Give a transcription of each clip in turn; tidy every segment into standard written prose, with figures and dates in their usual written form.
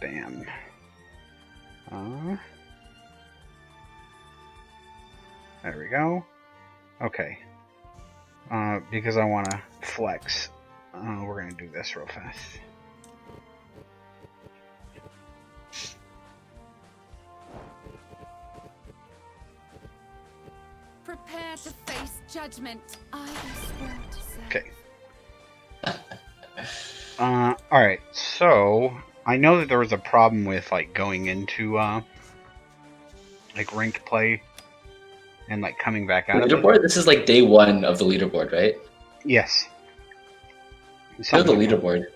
Bam. There we go. Okay. Because I want to flex, we're going to do this real fast. Prepare to face judgment. I swear to say. Okay. Alright, so I know that there was a problem with like going into like ranked play and like coming back out of it. Leaderboard? This is like day one of the leaderboard, right? Yes. Know the leaderboard.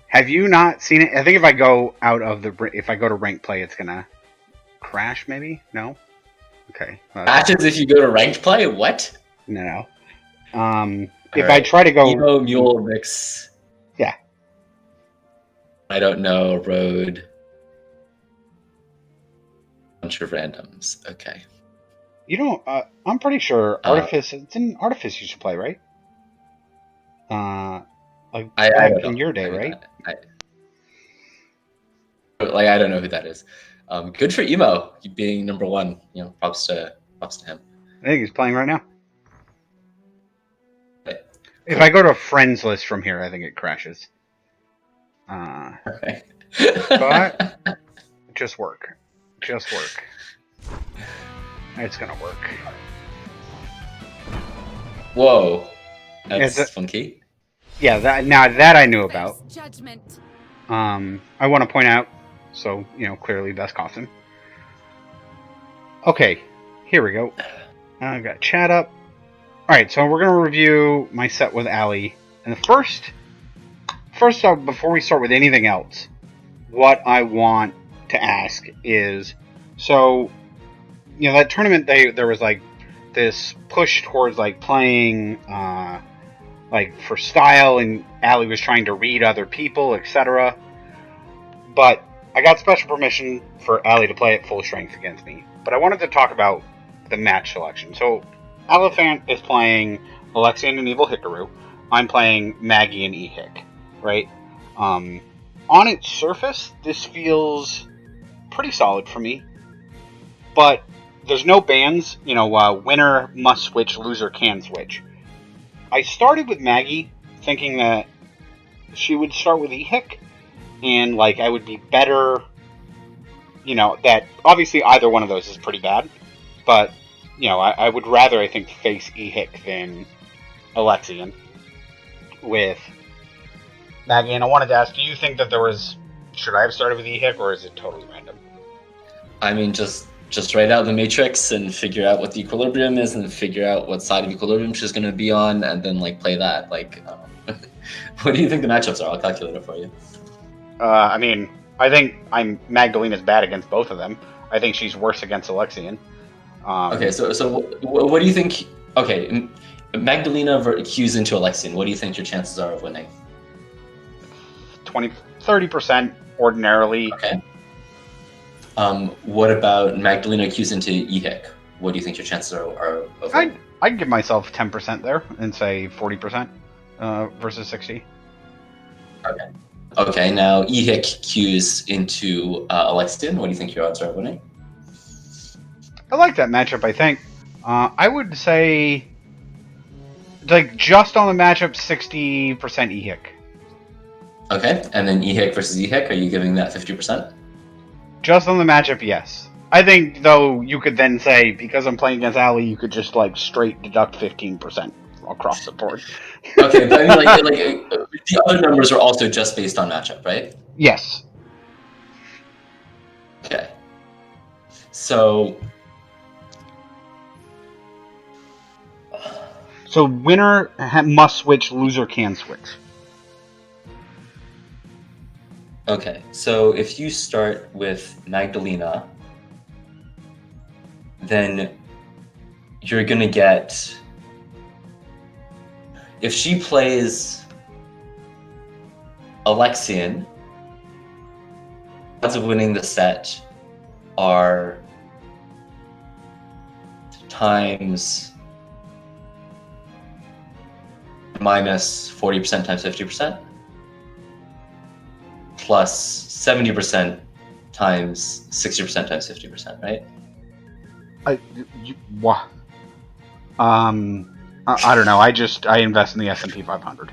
Have you not seen it? I think if I go to ranked play, it's gonna crash. Maybe no. Okay. Crashes if you go to ranked play? What? No. If I try to go Emo Mule Mix. Yeah. I don't know. Road. Bunch of randoms. Okay. You don't. I'm pretty sure Artifice. It's in Artifice. You should play, right? Like back in your day, right? I don't know who that is. Good for Emo being number one. You know, props to him. I think he's playing right now. If I go to a friends list from here, I think it crashes. Okay. But just work. It's gonna work. Whoa, that's funky. Yeah, that I knew about. Judgment. I want to point out, so clearly best costume. Okay, here we go. I've got chat up. Alright, so we're going to review my set with Ali. And first off, before we start with anything else, what I want to ask is, so, that tournament, there was, like, this push towards, like, playing, like, for style, and Ali was trying to read other people, etc. But I got special permission for Ali to play at full strength against me. But I wanted to talk about the match selection. So, Aliphant is playing Alexian and Evil Hikaru. I'm playing Maggie and Ehik, right? On its surface, this feels pretty solid for me. But there's no bans, winner must switch, loser can switch. I started with Maggie thinking that she would start with Ehik, and like I would be better, that obviously either one of those is pretty bad, but I would rather, I think, face Ehik than Alexian with Maggie. And I wanted to ask, do you think that should I have started with Ehik, or is it totally random? I mean, just write out the matrix and figure out what the equilibrium is and figure out what side of equilibrium she's going to be on, and then, play that. What do you think the matchups are? I'll calculate it for you. I mean, I think Magdelina's bad against both of them. I think she's worse against Alexian. Okay, so what do you think? Okay, Magdelina cues into Alexian. What do you think your chances are of winning? 30% ordinarily. Okay. What about Magdelina cues into Ehik? What do you think your chances are of winning? I'd give myself 10% there and say 40% versus 60. Okay. Okay, now Ehik cues into Alexian. What do you think your odds are of winning? I like that matchup, I think. I would say, just on the matchup, 60% Ehik. Okay, and then Ehik versus Ehik, are you giving that 50%? Just on the matchup, yes. I think, though, you could then say, because I'm playing against Ali, you could just, straight deduct 15% across the board. Okay, but I mean, the other numbers are also just based on matchup, right? Yes. Okay. So winner must switch, loser can switch. Okay, so if you start with Magdelina, then you're gonna get, if she plays Alexian, odds of winning the set are times minus 40% times 50%. plus 70% times 60% times 50%, right? I don't know. I invest in the S&P 500.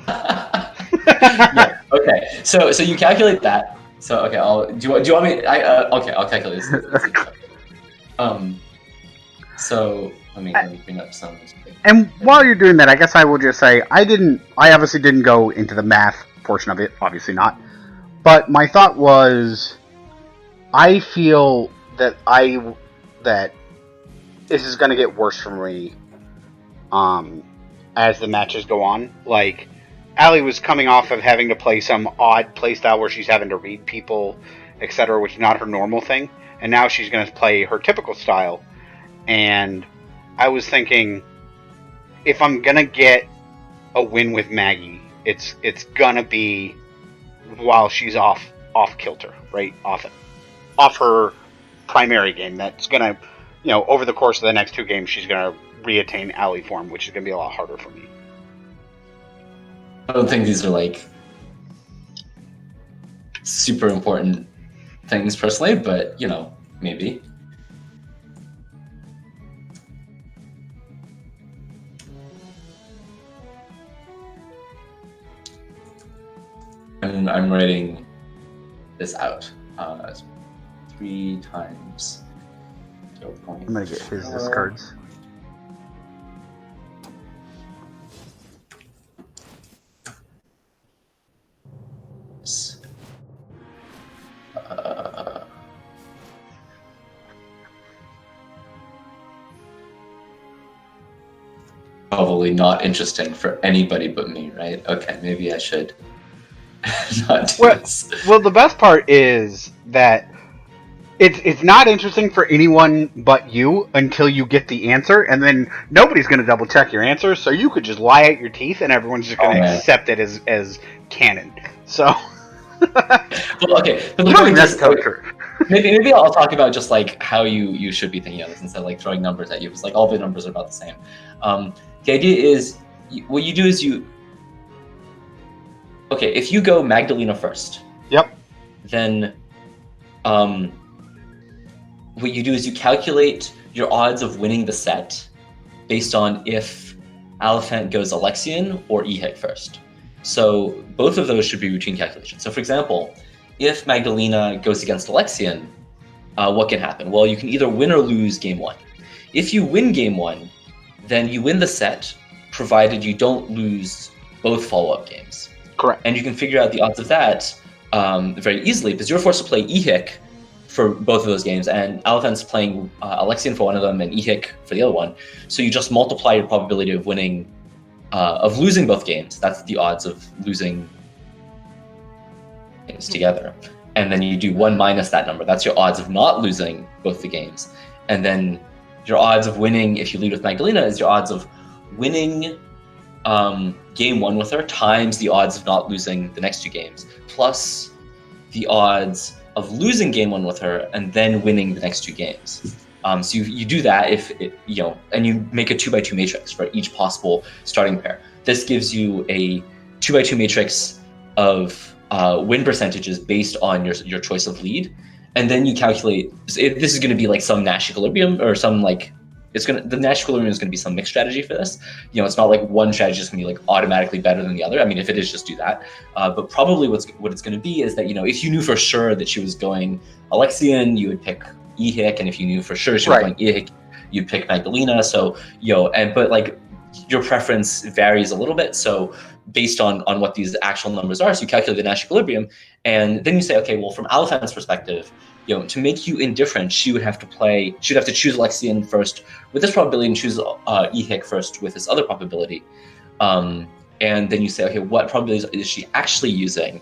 Yeah. Okay. So you calculate that. So okay, do you want me? Okay, I'll calculate this. So let me bring up some. And while you're doing that, I guess I will just say I obviously didn't go into the math portion of it, obviously not. But my thought was, I feel that this is going to get worse for me as the matches go on. Like, Allie was coming off of having to play some odd playstyle where she's having to read people, etc., which is not her normal thing. And now she's going to play her typical style. And I was thinking, if I'm going to get a win with Maggie, it's going to be while she's off kilter, right? Off her primary game. That's going to, over the course of the next 2 games, she's going to reattain Allie form, which is going to be a lot harder for me. I don't think these are like super important things personally, but maybe. And I'm writing this out. 3 times 0.4. I'm going to get his discards. Probably not interesting for anybody but me, right? Okay, maybe I should not do this. Well, the best part is that it's not interesting for anyone but you until you get the answer, and then nobody's going to double check your answer, so you could just lie out your teeth, and everyone's just going to accept it as canon. So, well, okay, but maybe I'll talk about just like how you should be thinking of this instead of like throwing numbers at you, because like all the numbers are about the same. The idea is, what you do is if you go Magdelina first. Yep. Then, what you do is you calculate your odds of winning the set based on if Aliphant goes Alexian or Ehik first. So both of those should be routine calculations. So for example, if Magdelina goes against Alexian, what can happen? Well, you can either win or lose game 1. If you win game 1, then you win the set, provided you don't lose both follow-up games. Correct. And you can figure out the odds of that very easily, because you're forced to play Ehik for both of those games, and Aliphant's playing Alexian for one of them and Ehik for the other one. So you just multiply your probability of winning, of losing both games. That's the odds of losing games together. And then you do 1 minus that number. That's your odds of not losing both the games. And then your odds of winning, if you lead with Magdelina, is your odds of winning game 1 with her times the odds of not losing the next 2 games, plus the odds of losing game 1 with her and then winning the next 2 games. So you do that and you make a 2x2 matrix for each possible starting pair. This gives you a 2x2 matrix of win percentages based on your choice of lead, and then you calculate. This is going to be like some Nash equilibrium or some like. The Nash equilibrium is going to be some mixed strategy for this. It's not like one strategy is going to be like automatically better than the other. I mean, if it is, just do that. But probably what it's going to be is that, if you knew for sure that she was going Alexian, you would pick Ehik, and if you knew for sure she was going Ehik, you'd pick Magdelina. So, but like your preference varies a little bit. So based on what these actual numbers are, so you calculate the Nash equilibrium, and then you say, okay, well, from Aliphant's perspective, to make you indifferent, she'd have to choose Alexian first with this probability and choose Ehik first with this other probability. And then you say, okay, what probabilities is she actually using?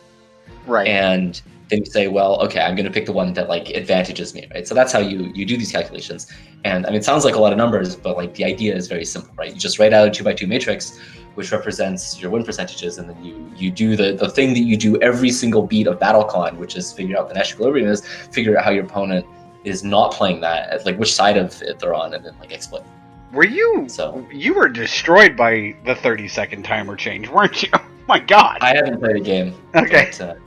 Right. And then you say, well, okay, I'm going to pick the one that like advantages me, right? So that's how you do these calculations. And I mean, it sounds like a lot of numbers, but like the idea is very simple, right? You just write out a 2x2 matrix, which represents your win percentages, and then you do the thing that you do every single beat of BattleCON, which is figure out the Nash equilibrium is, figure out how your opponent is not playing that, like which side of it they're on, and then like exploit. You were destroyed by the 30-second timer change, weren't you? My God. I haven't played a game. Okay. But,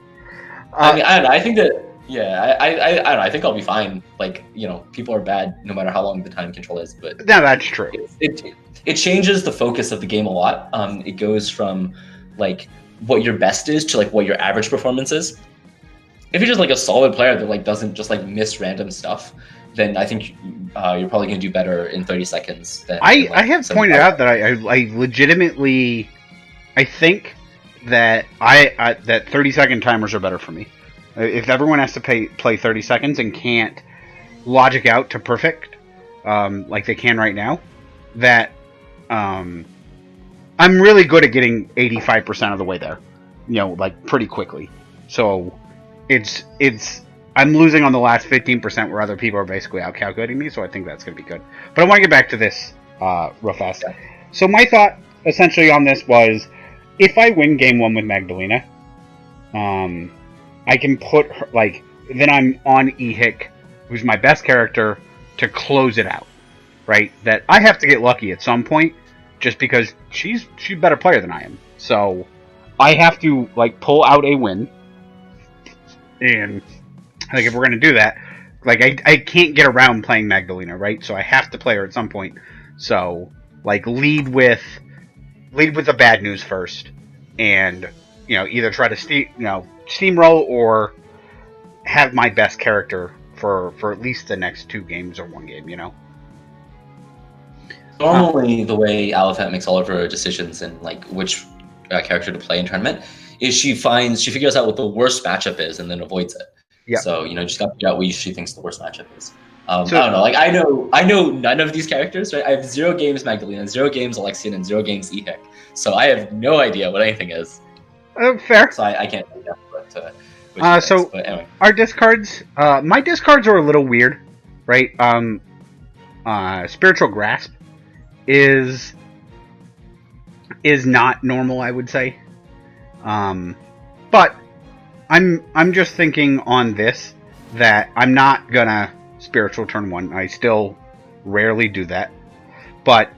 I mean, I don't know. I think that I don't know. I think I'll be fine. Like, people are bad no matter how long the time control is. But no, that's true. It changes the focus of the game a lot. It goes from like what your best is to like what your average performance is. If you're just like a solid player that like doesn't just like miss random stuff, then I think you're probably gonna do better in 30 seconds. Than I have pointed out that I legitimately, I think that that 30-second timers are better for me. If everyone has to play 30 seconds and can't logic out to perfect, like they can right now, that I'm really good at getting 85% of the way there, like pretty quickly. So it's I'm losing on the last 15% where other people are basically out calculating me. So I think that's going to be good. But I want to get back to this real fast. Yeah. So my thought essentially on this was, if I win game 1 with Magdelina, I can put her, then I'm on Ehik, who's my best character, to close it out, right? That I have to get lucky at some point, just because she's a better player than I am. So I have to pull out a win, and if we're gonna do that, I can't get around playing Magdelina, right? So I have to play her at some point. So lead with the bad news first, and either try to steamroll or have my best character for at least the next 2 games or 1 game. Normally, the way Aliphant makes all of her decisions and which character to play in tournament is she figures out what the worst matchup is and then avoids it. Yeah. So just got to figure out what she thinks the worst matchup is. I don't know. I know none of these characters. Right? I have 0 games Magdelina, 0 games Alexian, and 0 games Ehik. So I have no idea what anything is. Fair. So I can't do that. But anyway. Our discards. My discards are a little weird, right? Spiritual Grasp is not normal, I would say. But I'm just thinking on this that I'm not gonna spiritual turn 1. I still rarely do that, but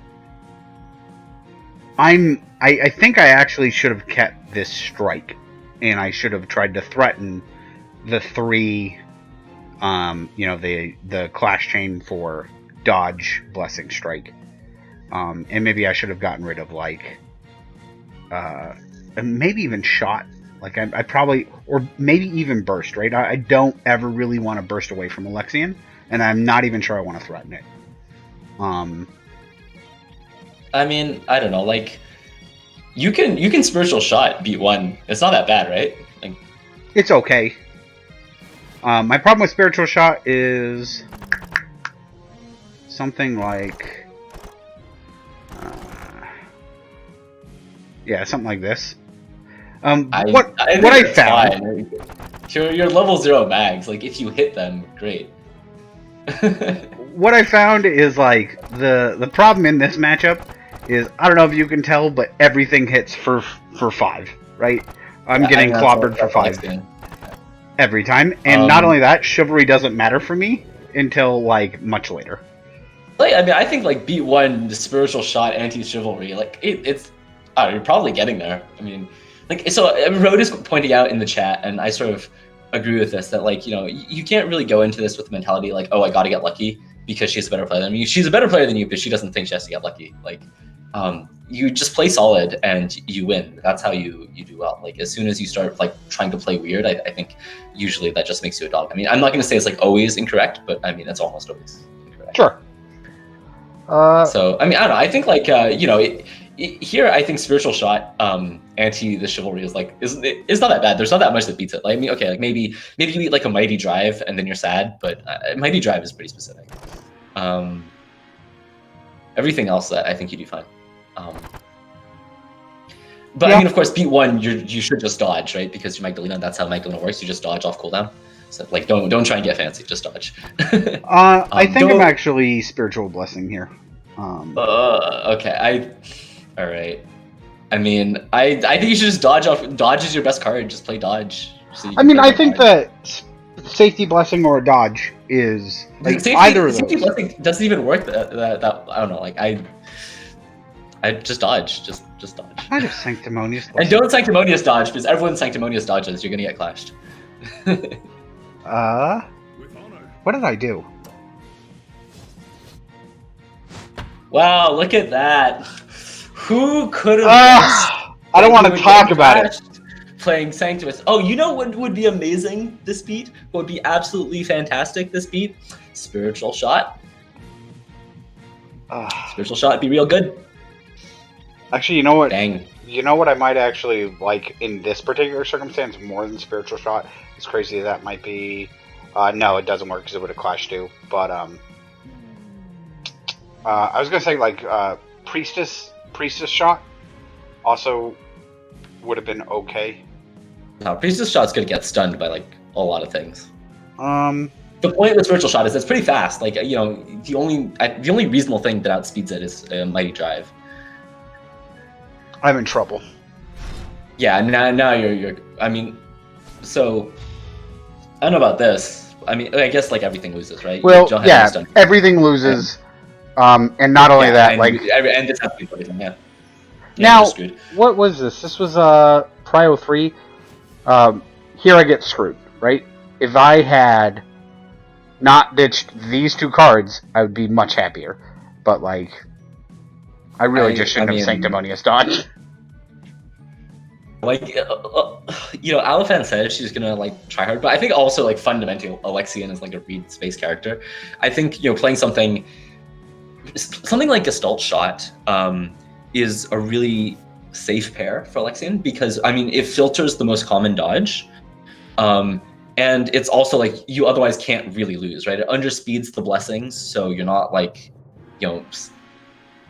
I think I actually should have kept this strike, and I should have tried to threaten the 3, the clash chain for dodge, blessing, strike, and maybe I should have gotten rid of maybe even shot. I probably, or maybe even burst, right? I don't ever really want to burst away from Alexian, and I'm not even sure I want to threaten it. I mean, I don't know. You can spiritual shot beat 1. It's not that bad, right? It's okay. My problem with spiritual shot is something something like this. What I found. You're level 0 mags. If you hit them, great. What I found is the problem in this matchup is, I don't know if you can tell, but everything hits for 5, right? I'm getting clobbered for 5 every time, and not only that, chivalry doesn't matter for me until much later. I mean, I think beat 1, the spiritual shot, anti-chivalry, it's you're probably getting there. I mean, so Road is pointing out in the chat, and I sort of agree with this, that you can't really go into this with the mentality oh, I gotta get lucky because she's a better player than me. She's a better player than you, but she doesn't think she has to get lucky. You just play solid and you win. That's how you do well. As soon as you start trying to play weird, I think usually that just makes you a dog. I mean, I'm not going to say it's always incorrect, but I mean it's almost always incorrect. Sure. So I mean, I don't know. I think here I think spiritual shot anti the chivalry is it's not that bad. There's not that much that beats it. I mean, okay, maybe you beat a mighty drive and then you're sad, but mighty drive is pretty specific. Everything else I think you do fine. But I mean, of course, beat 1 you should just dodge, right? Because you're Magdelina, that's how Magdelina works. You just dodge off cooldown. So don't try and get fancy, just dodge. I think I'm actually spiritual blessing here. Okay, all right. I mean, I think you should just dodge off. Dodge is your best card. Just play dodge. So I mean, I think that safety blessing or a dodge is either of those. Safety blessing doesn't even work. That I don't know. I just dodge. Just dodge. I just sanctimonious. And don't sanctimonious dodge, because everyone sanctimonious dodges. You're gonna get clashed. What did I do? Wow, look at that. Who could have I don't want to talk about it. Playing Sanctimus. Oh, you know what would be amazing this beat? What would be absolutely fantastic this beat? Spiritual Shot. Spiritual Shot would be real good. Actually, you know what? Dang. You know what I might actually like in this particular circumstance more than Spiritual Shot? As crazy as that might be. No, it doesn't work because it would have clashed too. But I was gonna say like Priestess Shot also would have been okay. No, Priestess Shot's gonna get stunned by like a lot of things. The point with Spiritual Shot is it's pretty fast. Like the only reasonable thing that outspeeds it is Mighty Drive. I'm in trouble. Yeah, now you're. I mean, so I don't know about this. I mean, I guess like everything loses, right? Well, yeah, everything loses. And not only that, and like, and this happens everything. Yeah. Now, what was this? This was Prio 3. Here I get screwed, right? If I had not ditched these two cards, I would be much happier. But like, I really just shouldn't have sanctimonious dodge. Like, Aliphant said she's gonna like try hard, but I think also like fundamentally Alexian is like a read space character. I think playing something like Gestalt Shot is a really safe pair for Alexian because I mean it filters the most common dodge, and it's also like you otherwise can't really lose, right? It underspeeds the blessings, so you're not like,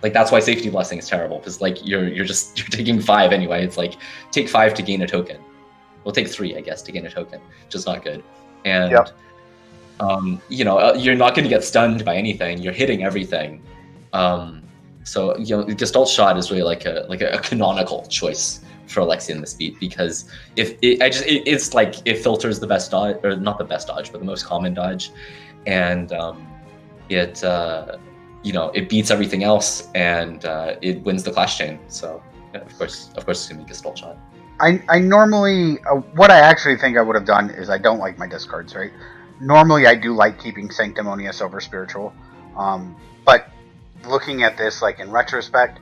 like that's why safety blessing is terrible because like you're taking 5 anyway. It's like take 5 to gain a token. Well, take 3 I guess to gain a token, which is not good. And yep. You're not going to get stunned by anything. You're hitting everything. So Gestalt Shot is really like a canonical choice for Alexian this beat because it's like it filters the best dodge, or not the best dodge, but the most common dodge, and it beats everything else and it wins the clash chain. So yeah, of course it's gonna be Gestalt Shot. I normally what I actually think I would have done is I don't like my discards, right? Normally I do like keeping Sanctimonious over Spiritual, but looking at this like in retrospect,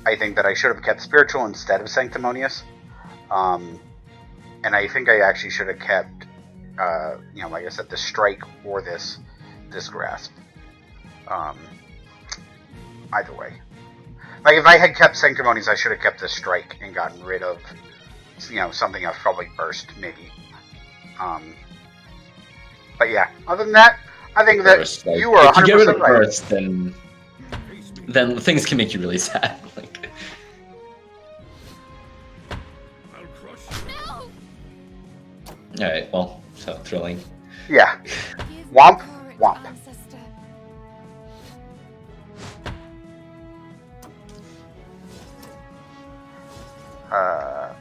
I think that I should have kept Spiritual instead of Sanctimonious, and I think I actually should have kept like I said, the Strike or this Grasp. Either way, like if I had kept Sanctimonious, I should have kept the Strike and gotten rid of something else, probably Burst maybe. But yeah, other than that, I think that Burst, like, you are 100% if you get rid of right. Burst, then things can make you really sad. Like, No! all right, well, so thrilling. Yeah. Give Womp, me courage, womp. ancestor.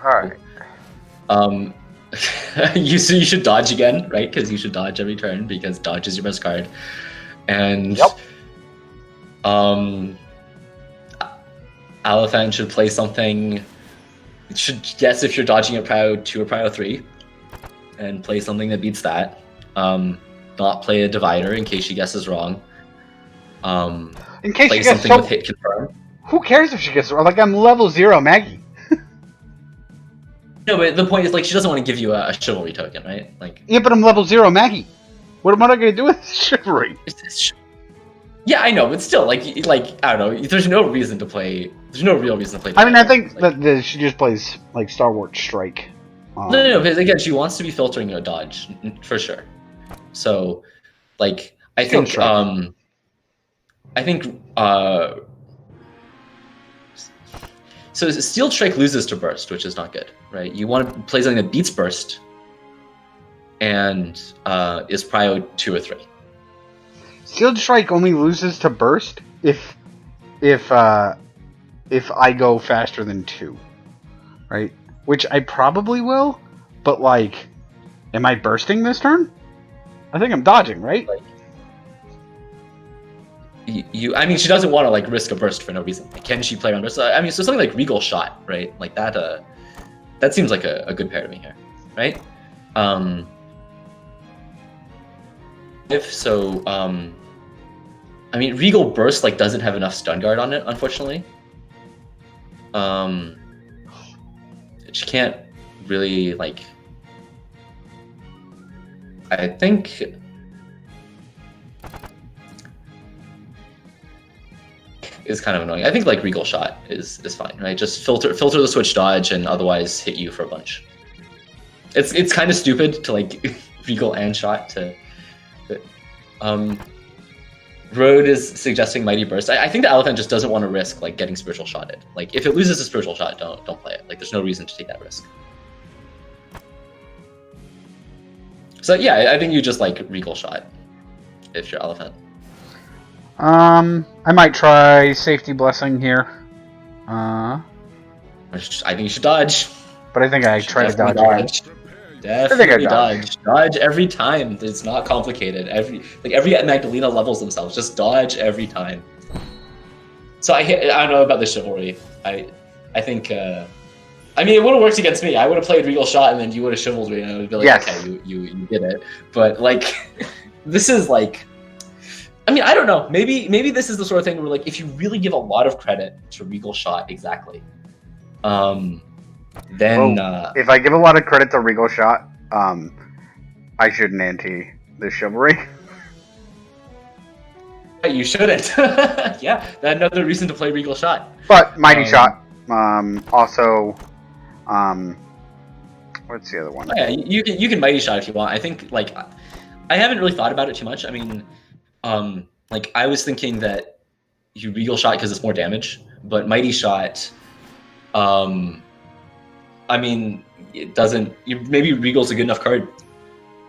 Alright. You should dodge again, right? Because you should dodge every turn because dodge is your best card. And Yep. Aliphant should play something. Should guess if you're dodging a Prio 2 or Prio 3, and play something that beats that. Not play a Divider in case she guesses wrong. In case Play she gets something with hit confirm. Who cares if she gets like I'm level 0 Maggie? No, but the point is like she doesn't want to give you a chivalry token, right? Like Yeah, but I'm level 0 Maggie. What am I going to do with chivalry? Yeah, I know, but still, like I don't know. There's no reason to play. There's no real reason to play. I mean, I Divider. think that she just plays like Star Wars Strike. No, because again, she wants to be filtering your dodge for sure. So, like, I think, so Steel Strike loses to Burst, which is not good, right? You want to play something that beats Burst, and is Prio 2 or 3. Steel Strike only loses to Burst if I go faster than 2, right? Which I probably will, but like, am I bursting this turn? I think I'm dodging, right? I mean, she doesn't want to like risk a burst for no reason. Like, can she play around burst? I mean, so something like Regal Shot, right? Like that. That seems like a good pair to me here, right? If so, I mean, Regal Burst like doesn't have enough stun guard on it, unfortunately. She can't really like. I think. Is kind of annoying. I think like Regal Shot is fine, right? Just filter the switch dodge and otherwise hit you for a bunch. It's kind of stupid to like Regal and Shot to. Road is suggesting Mighty Burst. I think the Aliphant just doesn't want to risk like getting Spiritual Shotted. Like if it loses a Spiritual Shot, don't play it. Like there's no reason to take that risk. So yeah, I think you just like Regal Shot if you're Aliphant. I might try Safety Blessing here. I think you should dodge. But I think I try to dodge again. Definitely dodge. Dodge every time. It's not complicated. Every Magdelina levels themselves. Just dodge every time. So I don't know about the chivalry. I think I mean it would have worked against me. I would have played Regal Shot and then you would have chivaled me and I would be like, yes. Okay, you did it. But like this is like I mean, I don't know. Maybe this is the sort of thing where like if you really give a lot of credit to Regal Shot exactly. Then if I give a lot of credit to Regal Shot, I shouldn't anti the chivalry. You shouldn't. Yeah, that's another reason to play Regal Shot. But Mighty Shot, also, what's the other one? Oh, yeah, you can Mighty Shot if you want. I think like I haven't really thought about it too much. I mean, like I was thinking that you Regal Shot because it's more damage, but Mighty Shot, I mean, it doesn't. Maybe Regal's a good enough card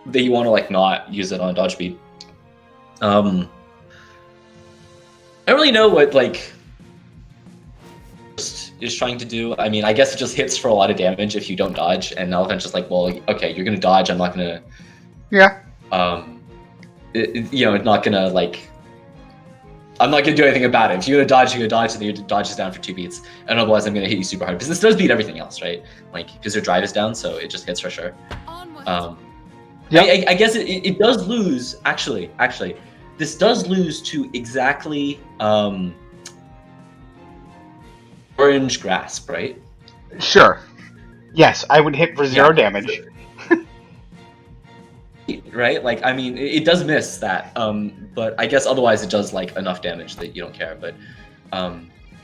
that you want to like not use it on dodge speed. I don't really know what like is trying to do. I mean, I guess it just hits for a lot of damage if you don't dodge, and Aliphant's just like, well, okay, you're gonna dodge. I'm not gonna. Yeah. It's not gonna like. I'm not gonna do anything about it. If you're gonna dodge, so your dodge is down for 2 beats, and otherwise I'm gonna hit you super hard because this does beat everything else, right? Like because your drive is down, so it just hits for sure. I guess it does lose. Actually, this does lose to exactly Orange Grasp, right? Sure. Yes, I would hit for 0 damage. Right? Like, I mean, it does miss that, but I guess otherwise it does like enough damage that you don't care. But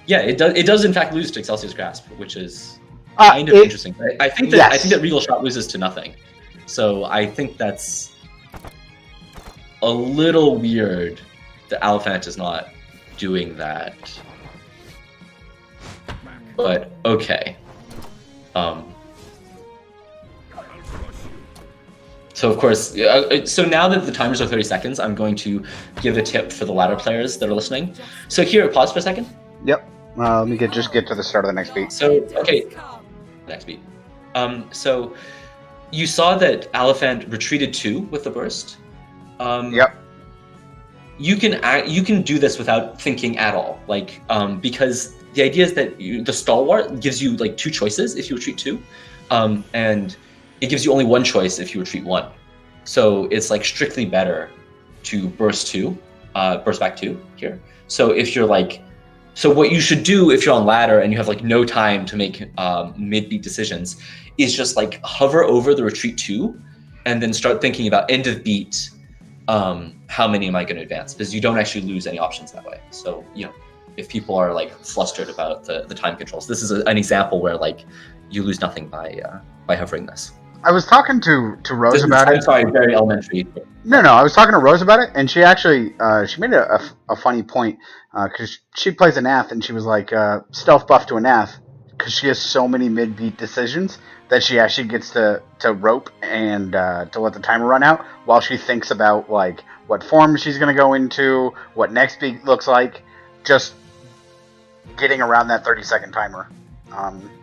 yeah, it does in fact lose to Excelsior's Grasp, which is kind of interesting. I think that Regal Shot loses to nothing, so I think that's a little weird. The Aliphant is not doing that, but okay. So of course, so now that the timers are 30 seconds, I'm going to give a tip for the ladder players that are listening. So here, pause for a second. Yep. Let me just get to the start of the next beat. So, okay. Next beat. So you saw that Aliphant retreated 2 with the burst. Yep. You can do this without thinking at all, like because the idea is that the Stalwart gives you like 2 choices if you retreat 2, and it gives you only 1 choice if you retreat 1. So it's like strictly better to burst back 2 here. So if you're like, so what you should do if you're on ladder and you have like no time to make mid-beat decisions is just like hover over the retreat 2 and then start thinking about end of beat, how many am I going to advance? Because you don't actually lose any options that way. So, if people are like flustered about the time controls, this is an example where like you lose nothing by hovering this. I was talking to Rose about it. I'm sorry, very elementary. No, I was talking to Rose about it, and she actually she made a funny point because she plays a Nath, and she was like stealth buff to a Nath because she has so many mid-beat decisions that she actually gets to rope and to let the timer run out while she thinks about like what form she's going to go into, what next beat looks like, just getting around that 30-second timer.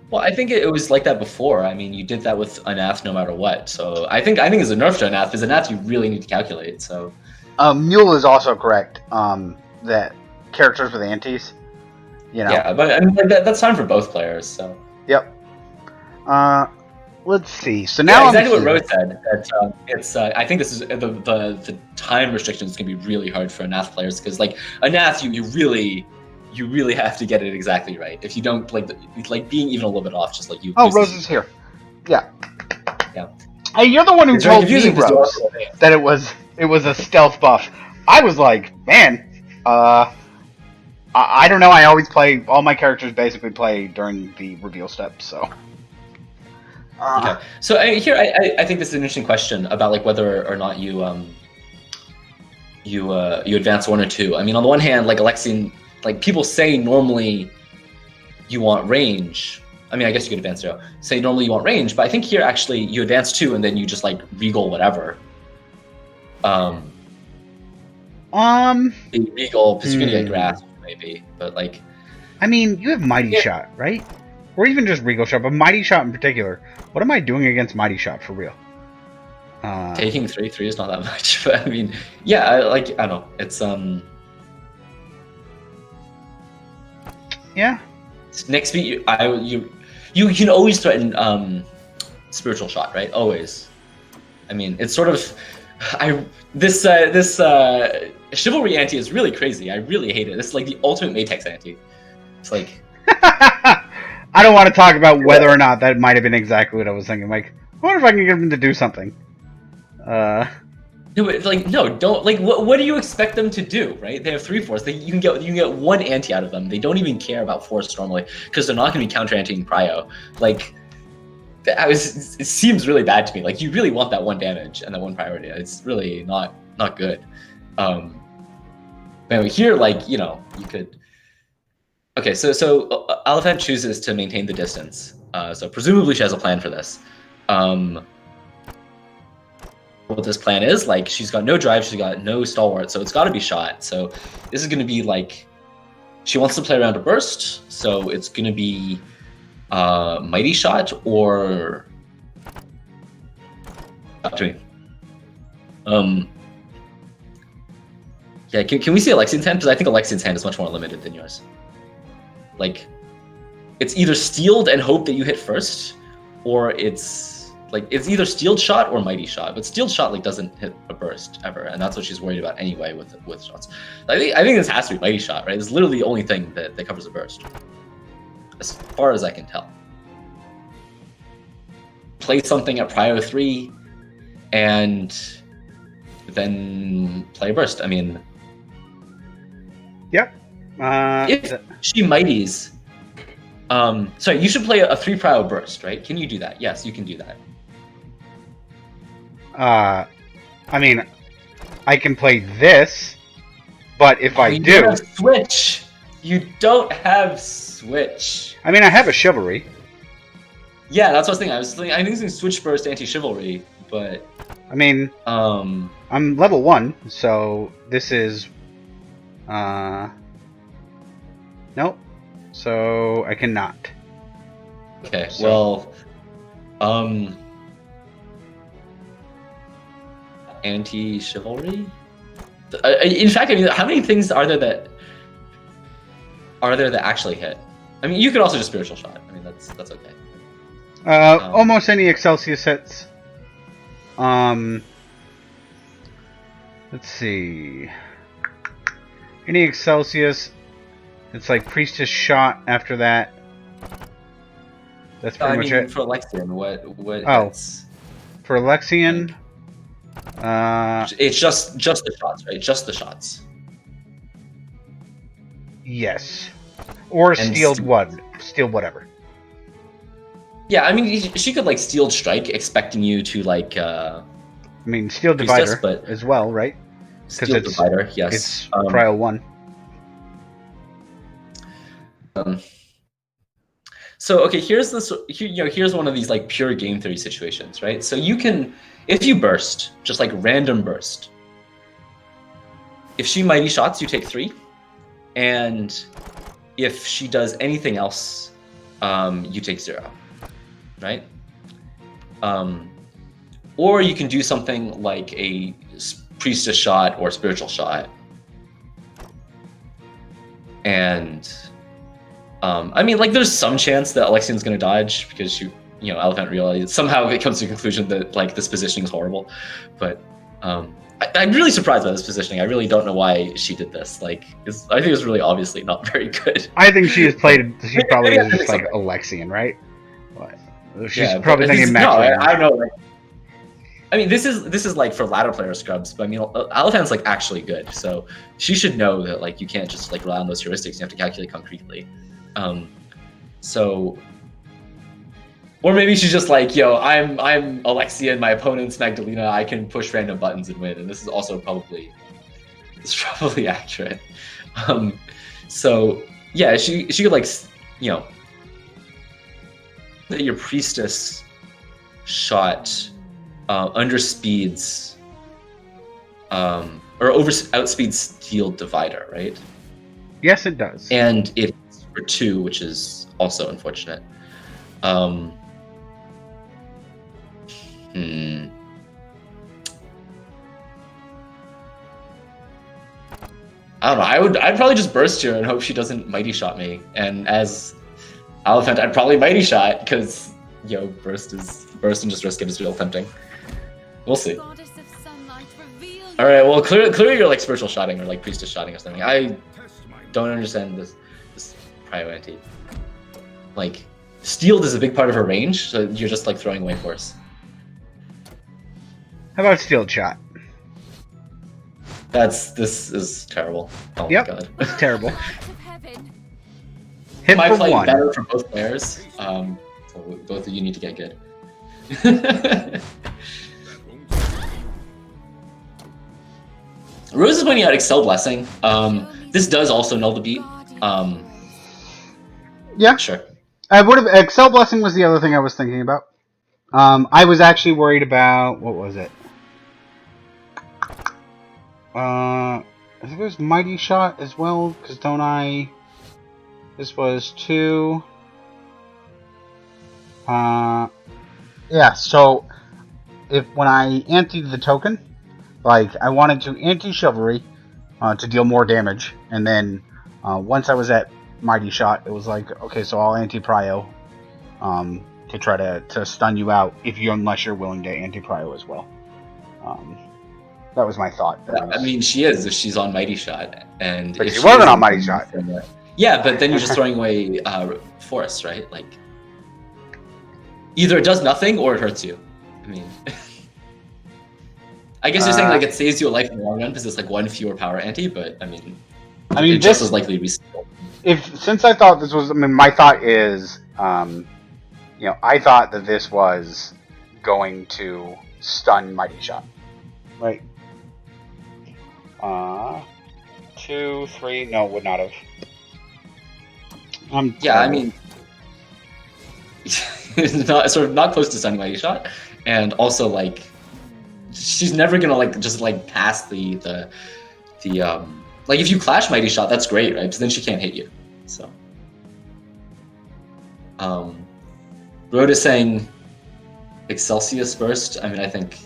Well, I think it was like that before. I mean, you did that with Anath no matter what. So I think it's a nerf to Anath, because Anath you really need to calculate. So Mule is also correct that characters with antis. You know. Yeah, but I mean, like, that's fine for both players. So. Yep. Let's see. So now exactly what Rose said. That it's. I think this is the time restrictions can be really hard for Nath players because like a Nath, you really have to get it exactly right. If you don't like being even a little bit off, just like you. Oh, Rose is here. Yeah. Yeah. Hey, you're the one who told me, confusing 'cause Rose, that it was a stealth buff. I was like, man, I don't know. I always play all my characters basically play during the reveal step, so. Okay. So here, I think this is an interesting question about like whether or not you advance 1 or 2. I mean, on the one hand, like Alexian, like people say normally you want range. I mean, I guess you could advance 0. Say normally you want range, but I think here actually you advance 2 and then you just like regal whatever. The regal because you're gonna get grasp maybe, but like. I mean, you have Mighty Shot, right? Or even just Regal Shot, but Mighty Shot in particular. What am I doing against Mighty Shot for real? Taking 3 is not that much, but I mean, yeah, I don't know. It's Yeah. Next beat, you can always threaten spiritual shot, right? Always. I mean, it's sort of this chivalry anti is really crazy. I really hate it. It's like the ultimate Matex anti. It's like. I don't want to talk about whether or not that might have been exactly what I was thinking. Like, I wonder if I can get them to do something. No, like no, don't like. What do you expect them to do? Right? They have 3 force. You can get 1 anti out of them. They don't even care about force normally because they're not going to be counter antiing prio. Like, it seems really bad to me. Like, you really want that 1 damage and that 1 priority. It's really not good. Anyway, here, like you could. Okay, so Aliphant chooses to maintain the distance. So presumably she has a plan for this. What this plan is, like, she's got no drive, she's got no stalwart, so it's got to be shot. So this is going to be like, she wants to play around a burst, so it's going to be Mighty Shot or... Yeah, can we see Alexian's hand? Because I think Alexian's hand is much more limited than yours. Like, it's either steeled and hope that you hit first, or it's either steeled shot or mighty shot. But steeled shot like doesn't hit a burst ever, and that's what she's worried about anyway with shots. I think this has to be mighty shot, right? It's literally the only thing that covers a burst, as far as I can tell. Play something at prio 3, and then play a burst. I mean, yep. If she mighties, sorry, you should play a 3 prio burst, right? Can you do that? Yes, you can do that. I mean, I can play this, but if I you do, don't have switch. You don't have switch. I mean, I have a chivalry. Yeah, that's what I was thinking. I think it's switch burst anti-chivalry, but I mean, I'm level 1, so this is nope. So I cannot. Okay, So- well, anti-chivalry. In fact, I mean, how many things are there that actually hit? I mean, you could also just spiritual shot. I mean, that's okay. Almost any Excelsius hits. Let's see. Any Excelsius. It's like Priestess shot after that. That's pretty much it. For Alexian, what Oh. hits? For Alexian, It's just the shots, right? Just the shots. yes. Or And steeled what? Steeled whatever. Yeah, I mean, she could like steeled strike, expecting you to like I mean, steeled Priestess, divider but- as well, right? steal it's- divider. Yes, It's prio 1. So okay, here's one of these like pure game theory situations, right? So you can, if you burst, just like random burst. If she mighty shots, you take 3, and if she does anything else, you take 0, right? Or you can do something like a priestess shot or spiritual shot. And I mean, like, there's some chance that Alexian's going to dodge because Aliphant realized somehow it comes to the conclusion that like this positioning is horrible. But I'm really surprised by this positioning. I really don't know why she did this. Like, I think it's really obviously not very good. I think she probably is just like Alexian, right? What? She's probably thinking Magdelina. I don't know. Like, I mean, this is like for ladder player scrubs, but I mean, Aliphant's like actually good, so she should know that like you can't just like rely on those heuristics. You have to calculate concretely. So, or maybe she's just like, yo, I'm Alexian, my opponent's Magdelina, I can push random buttons and win, and this is also probably accurate. So yeah, she could like, that your priestess shot underspeeds or outspeeds steel divider, right? Yes, it does. And it's for 2, which is also unfortunate. I don't know. I'd probably just burst here and hope she doesn't mighty shot me. And as Aliphant, I'd probably mighty shot because burst and just risk it is real tempting. We'll see. All right. Well, clearly you're like spiritual shotting or like priestess shotting or something. I don't understand this prio anti. Like, steeled is a big part of her range, so you're just like throwing away force. How about steeled shot? This is terrible. Oh my god. It's terrible. Hit might for play 1. better for both players. So both of you need to get good. Rose is pointing out Excel Blessing. This does also null the beat. Yeah. Sure. I would have. Excel Blessing was the other thing I was thinking about. I was actually worried about, what was it? I think it was Mighty Shot as well, because don't I... This was 2... yeah, so when I antied the token, like, I wanted to anti-Chivalry to deal more damage, and then once I was at Mighty Shot, it was like, okay, so I'll anti-Prio to try to stun you out, unless you're willing to anti-Prio as well. That was my thought. I mean, she is if she's on Mighty Shot, and but if she wasn't on Mighty Shot. Yeah, but then you're just throwing away force, right? Like, either it does nothing or it hurts you. I mean, I guess you're saying like it saves you a life in the long run because it's like 1 fewer power anti, but I mean, it's just as likely to be. Since I thought this was, my thought is, I thought that this was going to stun Mighty Shot, right? 2, 3, no, would not have. Yeah, I mean, it's not close to stunning Mighty Shot, and also like, she's never gonna like just like pass the like if you clash Mighty Shot, that's great, right? Because then she can't hit you. So, Road is saying Excelsius burst. I mean, I think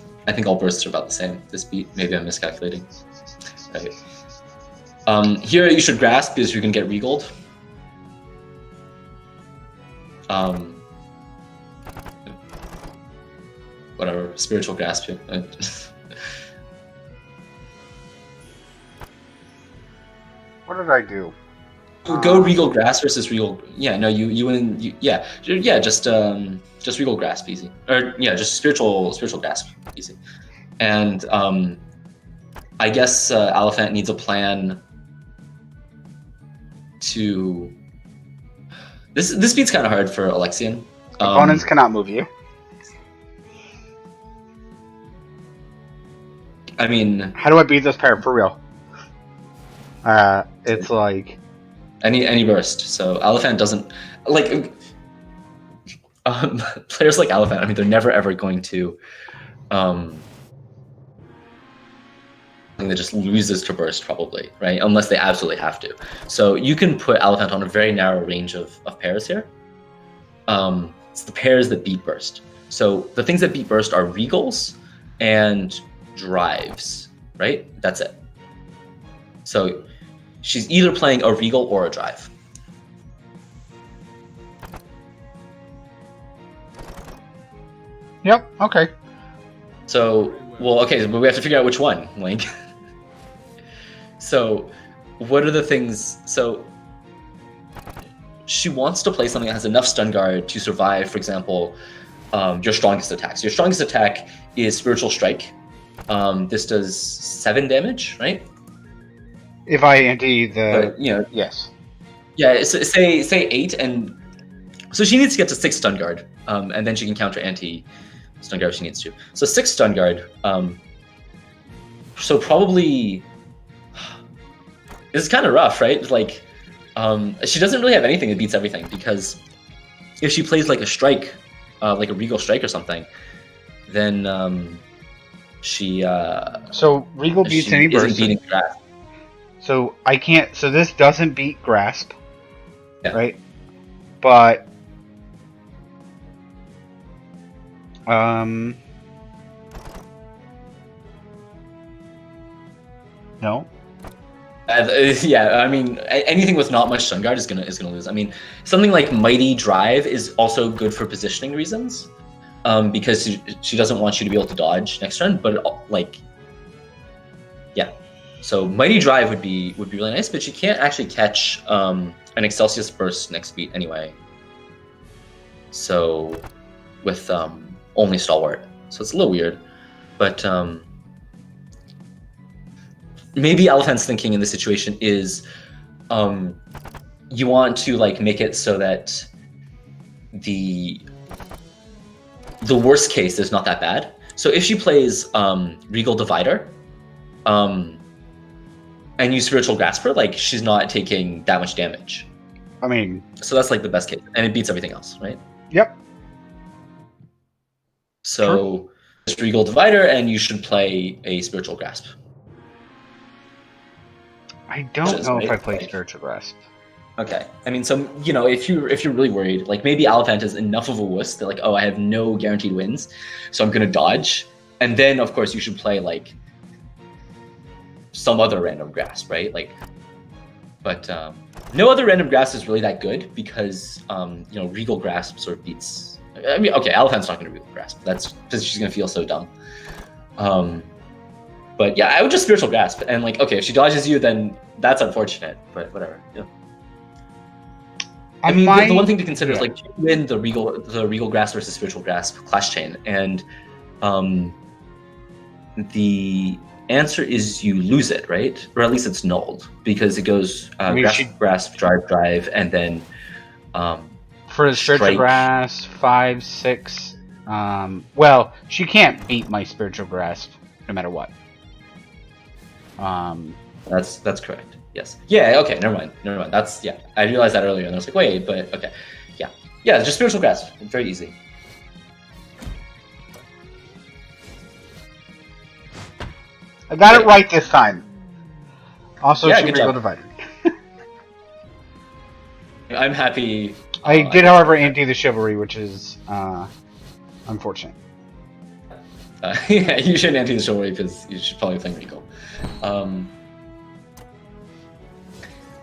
all bursts are about the same. This beat, maybe I'm miscalculating. Right. Here you should grasp because you can get regaled. Whatever, spiritual grasp. What did I do? Go regal grasp versus regal. Yeah, no, you win. Yeah, just regal grasp easy, or yeah, just spiritual grasp easy. And I guess Aliphant needs a plan to. This beat's kind of hard for Alexian. Opponents cannot move you. I mean, how do I beat this pair for real? It's like any burst. So Aliphant doesn't like players like Aliphant. I mean, they're never ever going to that just loses to burst probably, right? Unless they absolutely have to. So you can put Aliphant on a very narrow range of pairs here. It's the pairs that beat burst. So the things that beat burst are regals and drives, right? That's it. So she's either playing a Regal or a Drive. Yep. Okay. So, well, okay, but we have to figure out which one, Link. So, what are the things? So, she wants to play something that has enough stun guard to survive, for example, your strongest attacks. Your strongest attack is Spiritual Strike. This does 7 damage, right? If I anti the, But, you know, yes. yeah, say 8, and so she needs to get to 6 stun guard, and then she can counter anti stun guard if she needs to. So 6 stun guard. So probably this is kind of rough, right? Like, she doesn't really have anything that beats everything, because if she plays like a strike, like a Regal Strike or something, then she So Regal beats she any isn't burst. beating Grasp. So I can't. So this doesn't beat Grasp, Yeah. right? But no. Yeah, I mean, anything with not much stun guard is gonna lose. I mean, something like Mighty Drive is also good for positioning reasons, because she doesn't want you to be able to dodge next turn. But like, yeah, so Mighty Drive would be really nice, but she can't actually catch an Excelsius Burst next beat anyway. So with only Stalwart, so it's a little weird, but maybe Aliphant's thinking in this situation is you want to like make it so that the worst case is not that bad. So if she plays Regal Divider and use Spiritual Grasper, like she's not taking that much damage. I mean, So that's like the best case, and it beats everything else, right? yep. So it's Regal Divider, and you should play a Spiritual Grasp. I don't Just know if I make, play like- Spiritual Grasp. Okay, I mean, so you know, if you're really worried, like maybe Aliphant is enough of a wuss that like, oh, I have no guaranteed wins, so I'm gonna dodge, and then of course you should play like some other random grasp, right? Like, but no other random grasp is really that good because you know, Regal Grasp sort of beats. I mean, okay, Aliphant's not gonna Regal Grasp. That's because she's gonna feel so dumb. But yeah, I would just Spiritual Grasp, and like, okay, if she dodges you, then that's unfortunate, but whatever. Yeah. I mean, the one thing to consider is like, you win the Regal Grasp versus Spiritual Grasp Clash Chain, and the answer is you lose it, right? Or at least it's nulled, because it goes Grasp, Drive, and then for the Spiritual Strike. Grasp, 5, 6. Well, she can't beat my Spiritual Grasp no matter what. That's correct. Yes. Yeah. Okay. Never mind. That's, yeah. I realized that earlier, and I was like, wait, but okay. Yeah. Just Spiritual Grasp. It's very easy. I got it right this time. Also, Yeah, she good Regal job. Divider. I'm happy. I did, however, anti the Chivalry, which is unfortunate. Yeah, you shouldn't anti the Chivalry because you should probably play Regal.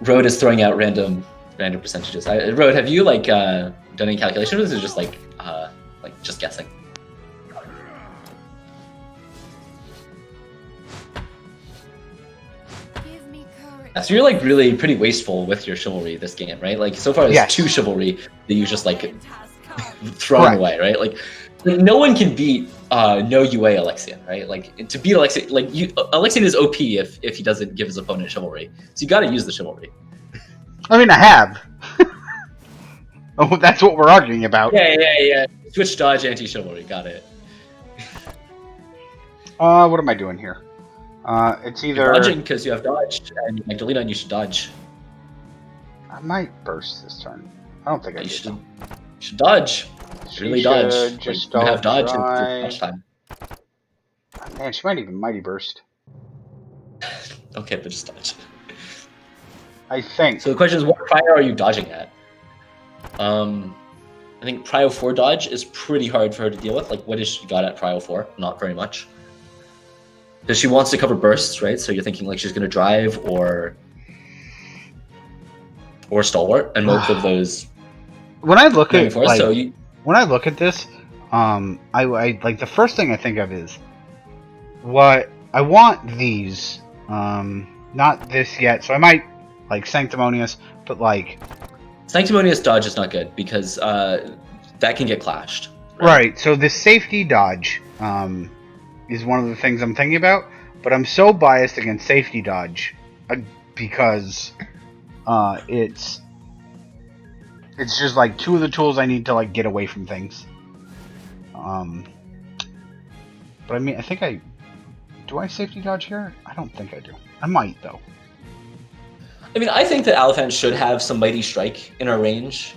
Road is throwing out random percentages. Road, have you like done any calculations, or is it just like just guessing? Give me courage. So you're like really pretty wasteful with your Chivalry this game, right? Like so far there's Yes. 2 Chivalry that you just like End has come. thrown Correct. away, right? Like no one can beat no UA Alexian, right? Like to beat Alexian, like Alexian is OP if he doesn't give his opponent Chivalry. So you got to use the Chivalry. I mean, I have. Oh, that's what we're arguing about. Yeah. Switch dodge anti-Chivalry, got it. What am I doing here? It's You're either... dodging because you have dodged, and Magdelina, and you should dodge. I might burst this turn. I don't think I You should. should dodge. She Really dodge. should just Like, you have dodge try. and time. Man, she might even mighty burst. Okay, but just dodge. I think. So the question is, what prio are you dodging at? I think prio 4 dodge is pretty hard for her to deal with. Like, what has she got at prio 4? Not very much. Because she wants to cover bursts, right? So you're thinking like she's gonna drive or or Stalwart, and both of those. When I look at Force, so you, when I look at this, I like the first thing I think of is what I want these. Not this yet, so I might like Sanctimonious, but like Sanctimonious dodge is not good because that can get clashed. Right. So the safety dodge is one of the things I'm thinking about, but I'm so biased against safety dodge because it's just like two of the tools I need to like get away from things. But I mean, I think do I safety dodge here? I don't think I do. I might though. I mean, I think that Aliphant should have some Mighty Strike in her range.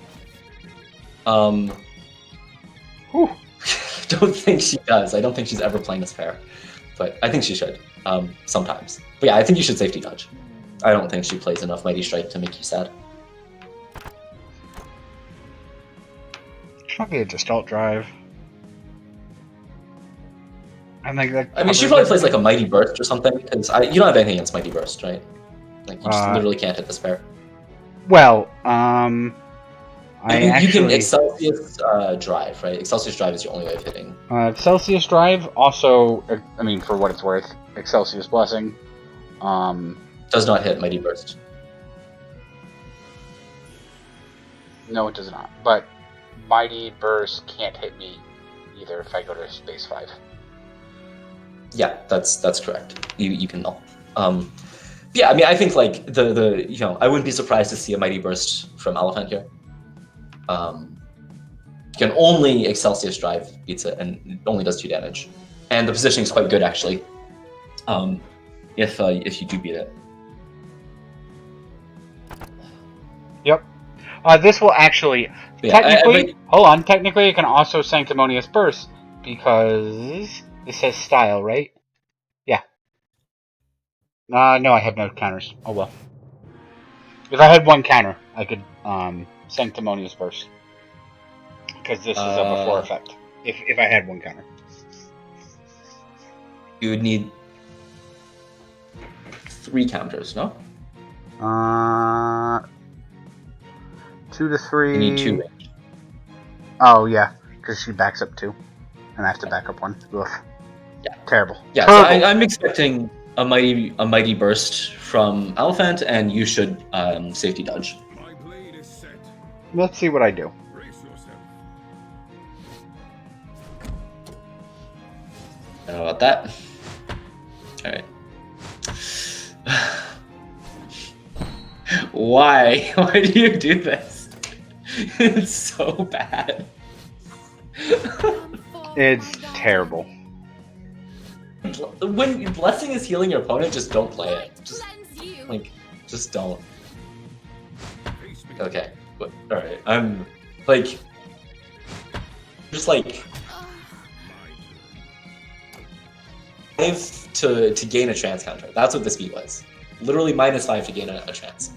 Whew. Don't think she does. I don't think she's ever playing this pair, but I think she should sometimes. But yeah, I think you should safety dodge. I don't think she plays enough Mighty Strike to make you sad. Should be a Gestalt drive. I think that. I mean, she probably plays like a Mighty Burst or something because you don't have anything against Mighty Burst, right? Like you just literally can't hit this pair. Well, you can Excelsius Drive, right? Excelsius Drive is your only way of hitting. Excelsius Drive also, I mean, for what it's worth, Excelsius Blessing. Does not hit Mighty Burst. No, it does not. But Mighty Burst can't hit me either if I go to Space 5. Yeah, that's correct. You can null. Yeah, I mean, I think like the I wouldn't be surprised to see a Mighty Burst from Aliphant here. You can only Excelsius Drive beats it, and it only does 2 damage. And the positioning is quite good actually. If you do beat it. Yep. This will actually technically technically it can also Sanctimonious Burst because this says style, right? Yeah. No, I have no counters. Oh well. If I had one counter, I could Sanctimonious Burst. Because this is a before effect. If I had one counter. You would need 3 counters, no? 2 to 3. You need 2 range. Oh yeah, because she backs up 2, and I have to back up 1. Ugh. Yeah, terrible. Yeah, terrible. So I'm expecting a mighty burst from Aliphant, and you should safety dodge. My blade is set. Let's see what I do. Brace yourself. I don't know about that. All right. Why? Why do you do this? It's so bad. It's terrible. When Blessing is healing your opponent, just don't play it. Just don't. Okay. All right. I'm like, just like 5 to gain a trance counter. That's what this beat was. Literally -5 to gain a trance.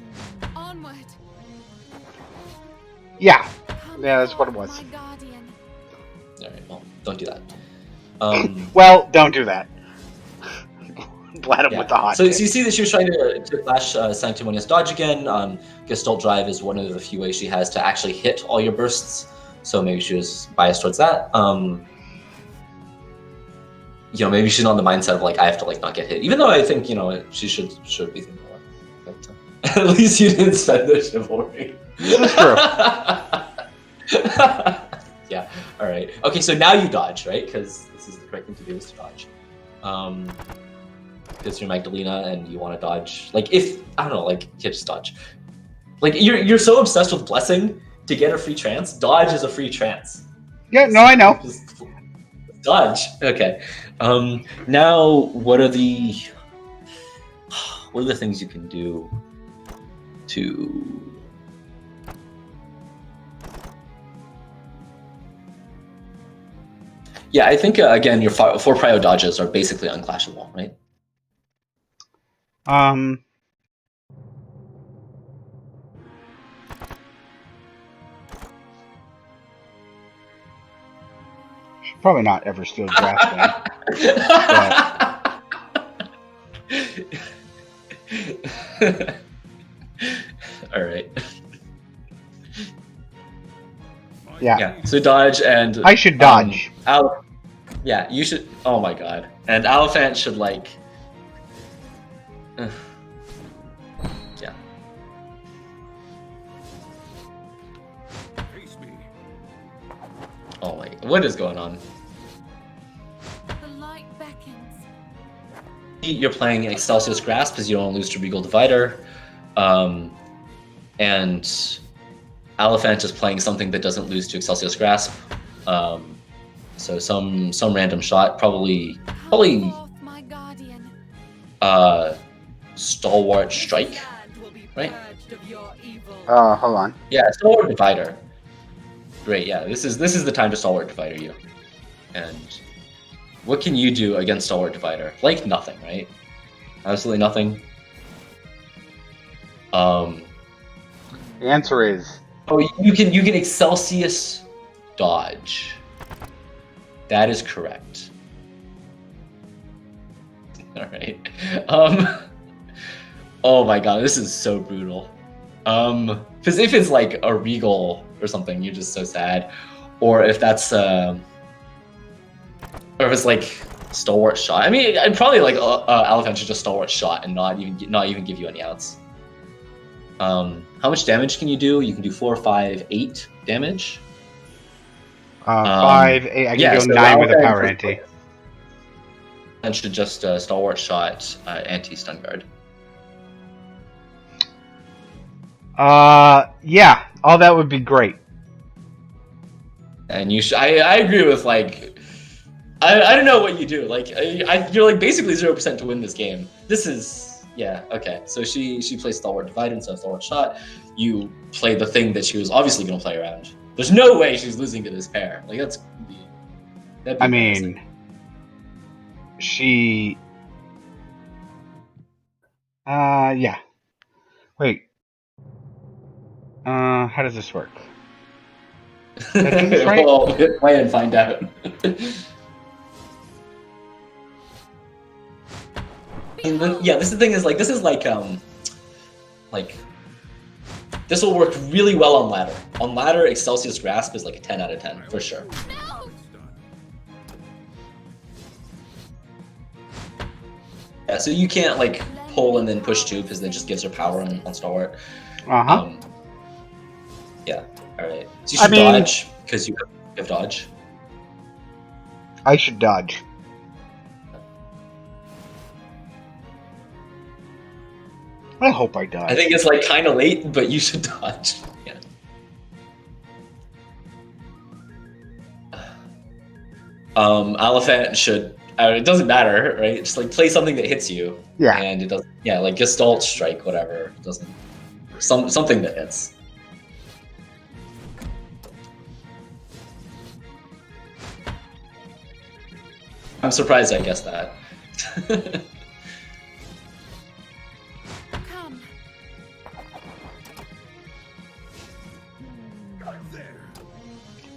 Onward. Yeah, that's what it was. All right. Well, don't do that. Well, don't do that. Blatm with the hot. So you see that she was trying to flash Sanctimonious Dodge again. Gestalt Drive is one of the few ways she has to actually hit all your bursts. So maybe she was biased towards that. Maybe she's not in the mindset of like I have to like not get hit. Even though I think she should be thinking more. But, at least you didn't spend the chivalry. This is true. Yeah. All right. Okay. So now you dodge, right? Because this is the correct thing to do is to dodge. Because you're Magdelina and you want to dodge. Like if I don't know, like you just dodge. Like you're so obsessed with Blessing to get a free trance. Dodge is a free trance. Yeah. No, I know. Just dodge. Okay. Now what are the things you can do to? Yeah, I think again your 4 prio dodges are basically unclashable, right? She's probably not ever still drafting. All right. Yeah. Yeah. So dodge and I should dodge. Yeah, you should. Oh my god. And Aliphant should like. Yeah. Face me. Oh my. What is going on? The light beckons. You're playing Excelsius Grasp because you don't lose to Regal Divider, and Aliphant is playing something that doesn't lose to Excelsius Grasp. So some random shot, probably Forth, my guardian. Stalwart Strike, right? Hold on. Yeah, Stalwart Divider. Great, yeah. This is the time to Stalwart Divider you. And what can you do against Stalwart Divider? Like nothing, right? Absolutely nothing. The answer is Oh, you can Excelsius dodge. That is correct. All right. Oh my god, this is so brutal. Because if it's like a Regal or something, you're just so sad. Or if that's or if it's like Stalwart Shot. I mean, I'd probably like Aliphant should just Stalwart Shot and not even give you any outs. How much damage can you do? You can do 4, 5, 8 damage. 5, 8. I can go so 9 with a Aliphant power ante. And should just Stalwart Shot anti-stun guard. Yeah. All that would be great. And you should. I agree with like. I don't know what you do. Like you're like basically 0% to win this game. This is okay. So she plays Stalwart Divide instead of Stalwart Shot. You play the thing that she was obviously going to play around. There's no way she's losing to this pair. Like that'd be I mean, she. Yeah. Wait. How does this work? Did I do this right? Well, play and find out. Yeah, this is the thing is like this is like this will work really well on ladder. On ladder, Excelsius Grasp is like a 10 out of 10 for sure. No! Yeah, so you can't like pull and then push 2 because that just gives her power on Stalwart. Yeah, alright. So you should dodge because you have dodge. I should dodge. I hope I dodge. I think it's like kind of late, but you should dodge. Yeah. Aliphant should. It doesn't matter, right? Just like play something that hits you. Yeah. And it doesn't. Yeah, like Gestalt Strike, whatever. It doesn't. Something that hits. I'm surprised I guessed that. Come.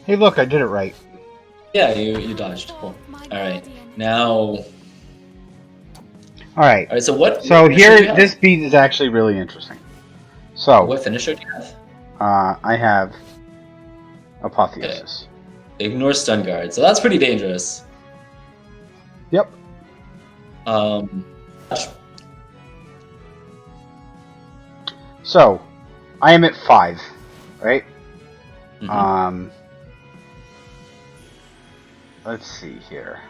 Hey, look, I did it right. Yeah, you dodged. Cool. All right, now. All Alright. right. So what? So what finisher do you here, have? this beat is actually really interesting. So, What finisher do you have? I have Apotheosis. Ignore stun guard. So that's pretty dangerous. Yep. So, I am at 5, right? Mhm. Let's see here.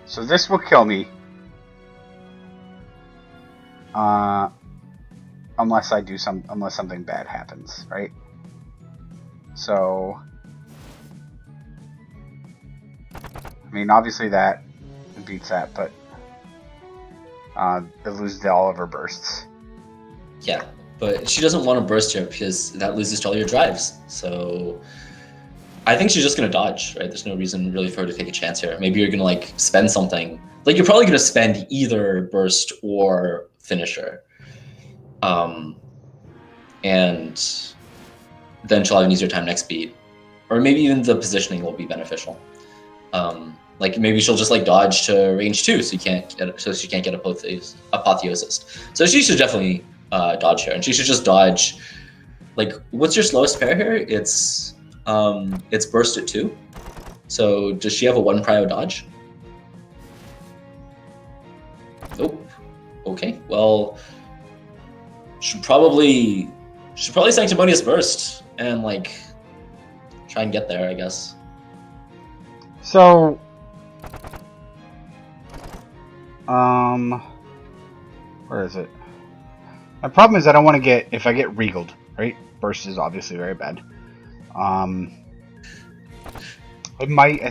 So this will kill me. Unless something bad happens, right? So, I mean, obviously that beats that, but it loses all of her bursts. Yeah, but she doesn't want to burst here because that loses to all your drives. So I think she's just gonna dodge, right? There's no reason really for her to take a chance here. Maybe you're gonna like spend something. Like you're probably gonna spend either burst or finisher. And then she'll have an easier time next beat. Or maybe even the positioning will be beneficial. Like maybe she'll just like dodge to range 2 so she can't get apotheosis. So she should definitely dodge here, and she should just dodge like, what's your slowest pair here? It's burst at 2. So does she have a 1 prio dodge? Nope. Okay. Well, should probably Sanctimonious Burst and like try and get there, I guess. So, where is it? My problem is I don't want to get, if I get regaled, right? Burst is obviously very bad. I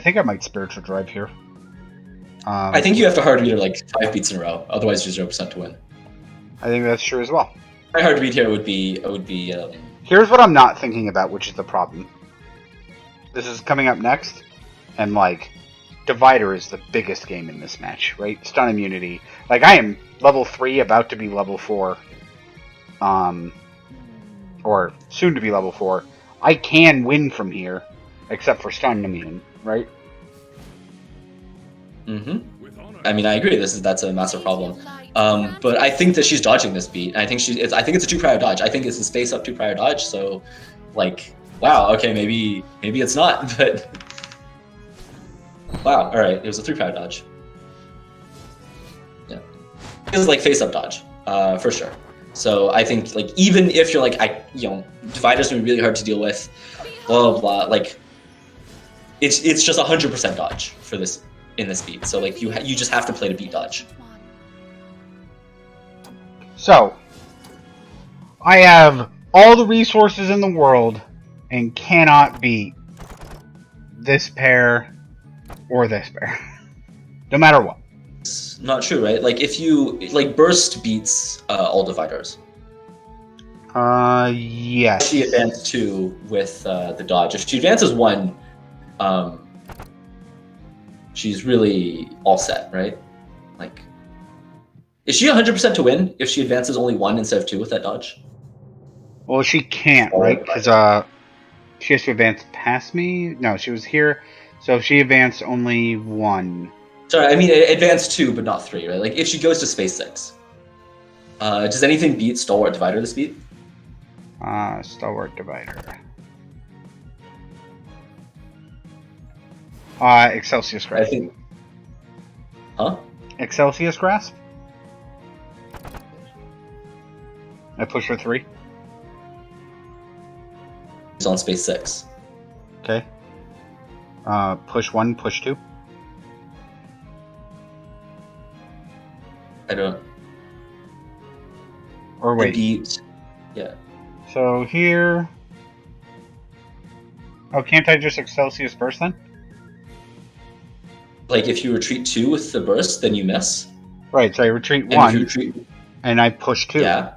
think I might Spiritual Drive here. I think you have to hard read her like 5 beats in a row, otherwise you're 0% to win. I think that's true as well. My hard read here would be Here's what I'm not thinking about, which is the problem. This is coming up next, and like, Divider is the biggest game in this match, right? Stun immunity. Like, I am level 3, about to be level 4. Or soon to be level 4. I can win from here, except for stun immune, right? I mean, I agree. That's a massive problem. But I think that she's dodging this beat. I think it's a 2 prior dodge. I think it's a space up 2 prior dodge. So, like, wow. Okay, maybe it's not. But wow. All right, it was a 3 prior dodge. Yeah, this is like face up dodge, for sure. So I think like even if you're like Divider's gonna be really hard to deal with, blah blah blah. Like, it's just 100% dodge for this. In this beat, so like you just have to play to beat dodge. So, I have all the resources in the world and cannot beat this pair or this pair, no matter what. It's not true, right? Like if you like burst beats all dividers. Yes. She advanced 2 with the dodge. If she advances 1, she's really all set, right? Like, is she 100% to win if she advances only 1 instead of 2 with that dodge? Well, she can't, right? Because she has to advance past me. No, she was here, so if she advanced only 1. Sorry, I mean advance 2, but not 3, right? Like if she goes to space 6, does anything beat Stalwart Divider this beat? Stalwart Divider. Excelsius Grasp. I think. Huh? Excelsius Grasp? I push for 3. It's on space 6. Okay. Push 1, push 2. I don't. Or wait. Beat. Yeah. So here. Oh, can't I just Excelsius Burst then? Like if you retreat 2 with the burst, then you miss. Right, so I retreat And 1, if you retreat, and I push 2. yeah,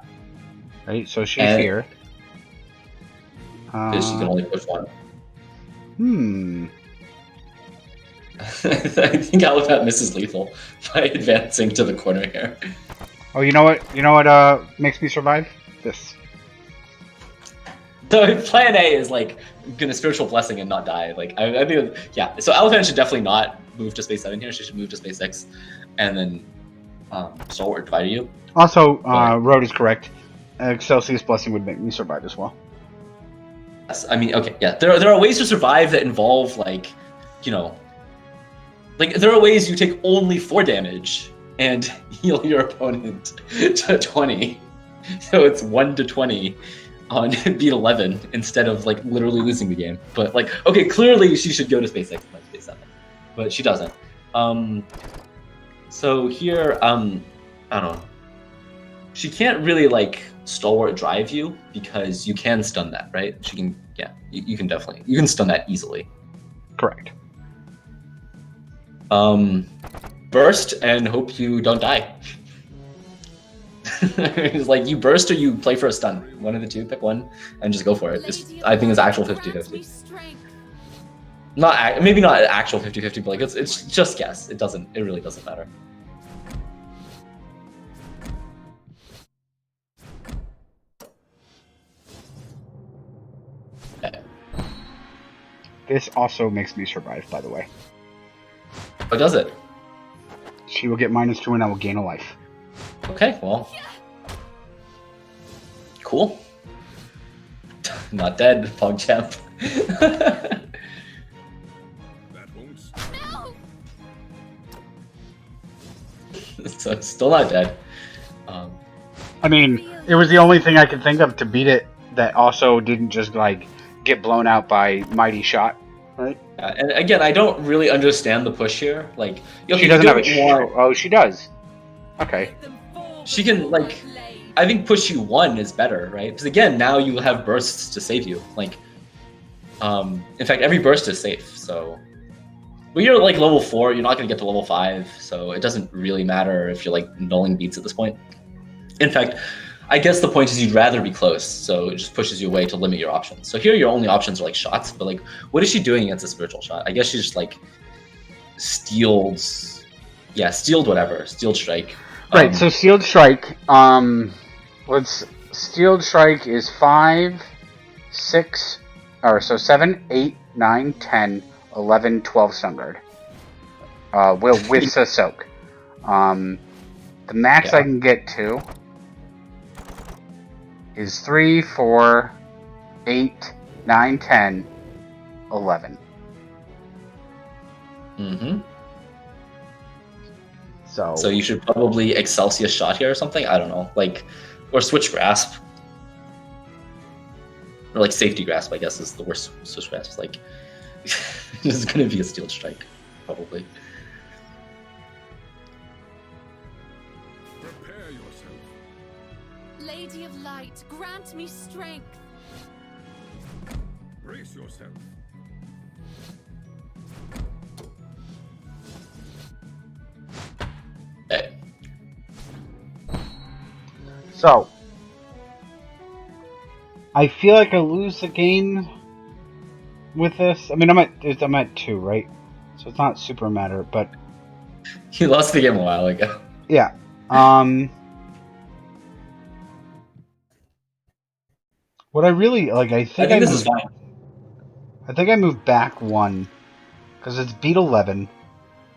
Right, so she's And- here. because you can only push 1. I think Aliphant misses lethal by advancing to the corner here. Oh, you know what? You know what makes me survive? This. So plan A is like gonna spiritual blessing and not die. Like I think, yeah. So Aliphant should definitely not move to space 7 here. She should move to space 6, and then Stalwart Divider you. Also, Road is correct. Excelsius Blessing would make me survive as well. Yes, I mean, okay, yeah. There are ways to survive that involve like, like there are ways you take only 4 damage and heal your opponent to 20. So it's 1 to 20 on beat 11 instead of like literally losing the game. But like, okay, clearly she should go to space 6 and space 7, but she doesn't. So here, I don't know. She can't really like Stalwart drive you because you can stun that, right? She can, yeah, you can definitely, you can stun that easily. Correct. Burst and hope you don't die. It's like you burst or you play for a stun. One of the two, pick one and just go for it. I think it's actual 50-50. Maybe not actual 50-50, but like it's just guess. It really doesn't matter. Okay. This also makes me survive, by the way. Oh, does it? She will get -2 and I will gain a life. Okay, well. Cool. Not dead, PogChamp. That won't. No! So still not dead. I mean, it was the only thing I could think of to beat it that also didn't just like get blown out by Mighty Shot, right? And again, I don't really understand the push here. Like, She doesn't have a oh, she does. Okay. She can, like, I think push you 1 is better, right? Because again, now you have bursts to save you. Like, in fact, every burst is safe. So, when you're like level 4, you're not going to get to level 5. So it doesn't really matter if you're like nulling beats at this point. In fact, I guess the point is you'd rather be close, so it just pushes you away to limit your options. So here, your only options are like shots, but like, what is she doing against a spiritual shot? I guess she's just like steeled whatever, steeled strike. Right. So Sealed Strike. Sealed Strike is 5, 6, or so 7, 8, 9, 10, 11, 12 stun guard. With a soak. The max I can get to is 3, 4, 8, 9, 10, 11. Mm-hmm. So you should probably Excelsior shot here or something. I don't know, like, or switch grasp, or like safety grasp. I guess is the worst. Switch grasp is like this is gonna be a steel strike, probably. Prepare yourself. Lady of Light, grant me strength. Brace yourself. Okay. So, I feel like I lose the game with this. I mean, I'm at 2, right? So it's not super matter, but You lost the game a while ago. yeah. What I really like, I think this is fine. I think I moved back 1 because it's beat 11.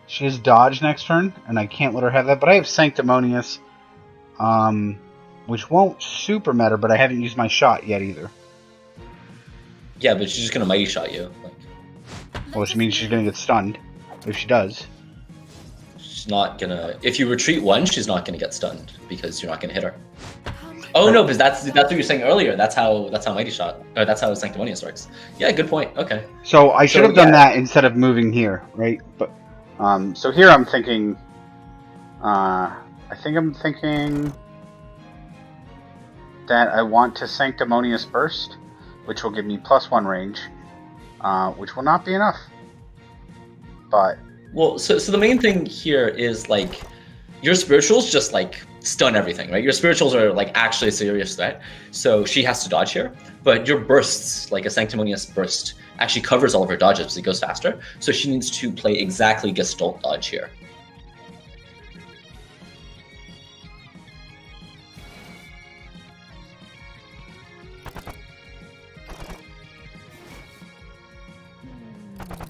She has dodge next turn, and I can't let her have that. But I have Sanctimonious, which won't super matter, but I haven't used my shot yet either. Yeah, but she's just gonna mighty shot you. Like, Which means she's going to get stunned, if she does. she's not gonna. If you retreat 1, she's not gonna get stunned because you're not gonna hit her. Oh no, because that's what you were saying earlier. That's how mighty shot, or that's how Sanctimonious works. Yeah, good point. Okay. So I should have done that instead of moving here, right? But so here I'm thinking. I think I'm thinking that I want to Sanctimonious Burst, which will give me +1 range, which will not be enough. But Well, so the main thing here is like your spirituals just like stun everything, right? Your spirituals are like actually a serious threat, so she has to dodge here. But your bursts, like a Sanctimonious Burst, actually covers all of her dodges because it goes faster. So she needs to play exactly Gestalt dodge here.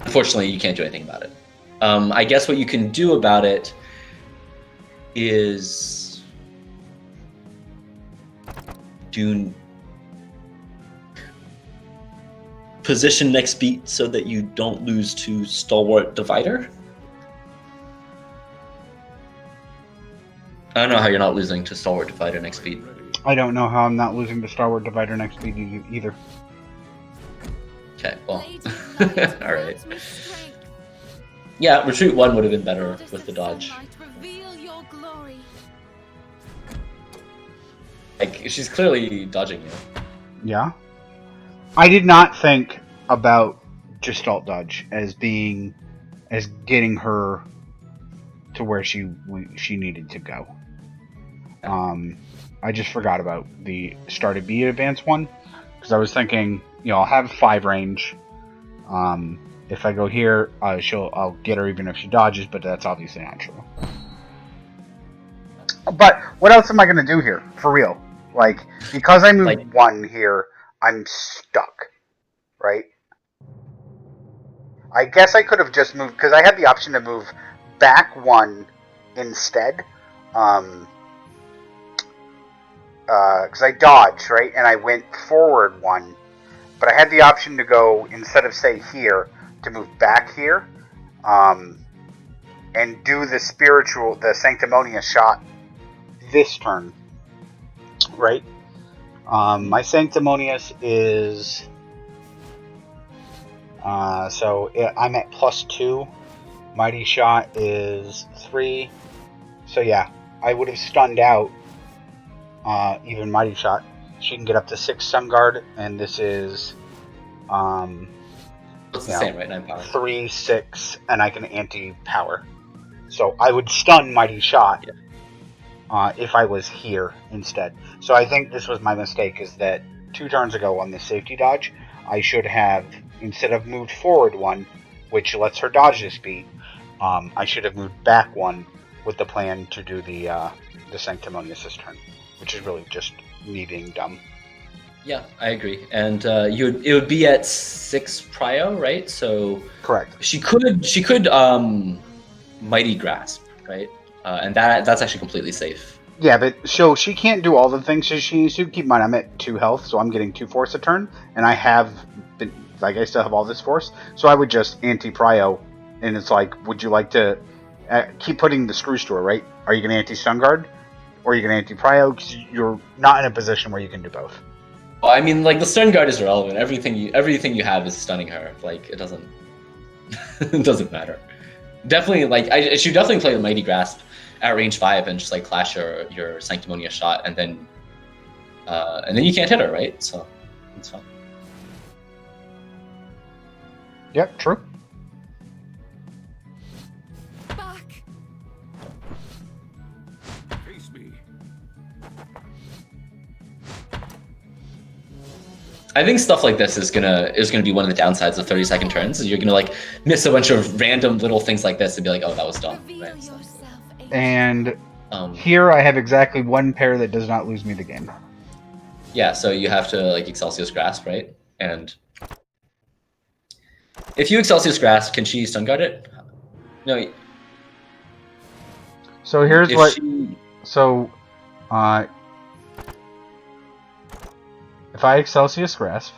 Unfortunately, you can't do anything about it. I guess what you can do about it is position next beat so that you don't lose to Stalwart Divider. I don't know how you're not losing to Stalwart Divider next beat. I don't know how I'm not losing to Star Wars Divider next beat either. Okay, well, Lady of Light, all right. grant me strength. Yeah, retreat 1 would have been better with the dodge. Sunlight, reveal your glory. Like, she's clearly dodging you. Yeah. I did not think about Gestalt dodge as getting her to where she needed to go. I just forgot about the started B advance one because I was thinking, I'll have 5 range. If I go here, I'll get her even if she dodges, but that's obviously not true. But what else am I going to do here for real? Like, because I moved 1 here, I'm stuck, right? I guess I could have just moved, because I had the option to move back 1 instead. Because I dodged, right? And I went forward 1. but I had the option to go, instead of say here, to move back here, and do the Sanctimonious shot this turn, right? My Sanctimonious is, I'm at +2. Mighty Shot is 3. So yeah, I would have stunned out even Mighty Shot. She can get up to 6 Stun Guard, and this is It's the same, right? 9 power. 3, 6, and I can anti-power. So I would stun Mighty Shot if I was here instead. So I think this was my mistake, is that 2 turns ago on the safety dodge, I should have, instead of moved forward 1, which lets her dodge this beat, I should have moved back 1 with the plan to do the Sanctimonious this turn, which is really just me being dumb. Yeah, I agree. And it would be at 6 prio, right? So correct. She could Mighty Grasp, right? And that's actually completely safe. Yeah, but so she can't do all the things she needs to. Keep in mind, I'm at 2 health, so I'm getting 2 force a turn, and I still have all this force. So I would just anti-prio, and it's like, would you like to keep putting the screws to her, right? Are you going to anti-stun guard, or are you going to anti-prio? Because you're not in a position where you can do both. Well, I mean, like, the stun guard is irrelevant. Everything you have is stunning her. Like, it doesn't it doesn't matter. Definitely, like, I should definitely play the Mighty Grasp at range 5 and just like clash your Sanctimonious shot, and then you can't hit her, right? So it's fine. Yep, true. Back. Face me. I think stuff like this is gonna be one of the downsides of 30-second turns. Is you're gonna like miss a bunch of random little things like this and be like, oh, that was dumb. Reveal Right? So, yourself, Agent. And here I have exactly 1 pair that does not lose me the game. yeah, so you have to like Excelsius Grasp, right? And if you Excelsius Grasp, can she stun guard it? No. So here's If what. she- So, if I Excelsius Grasp,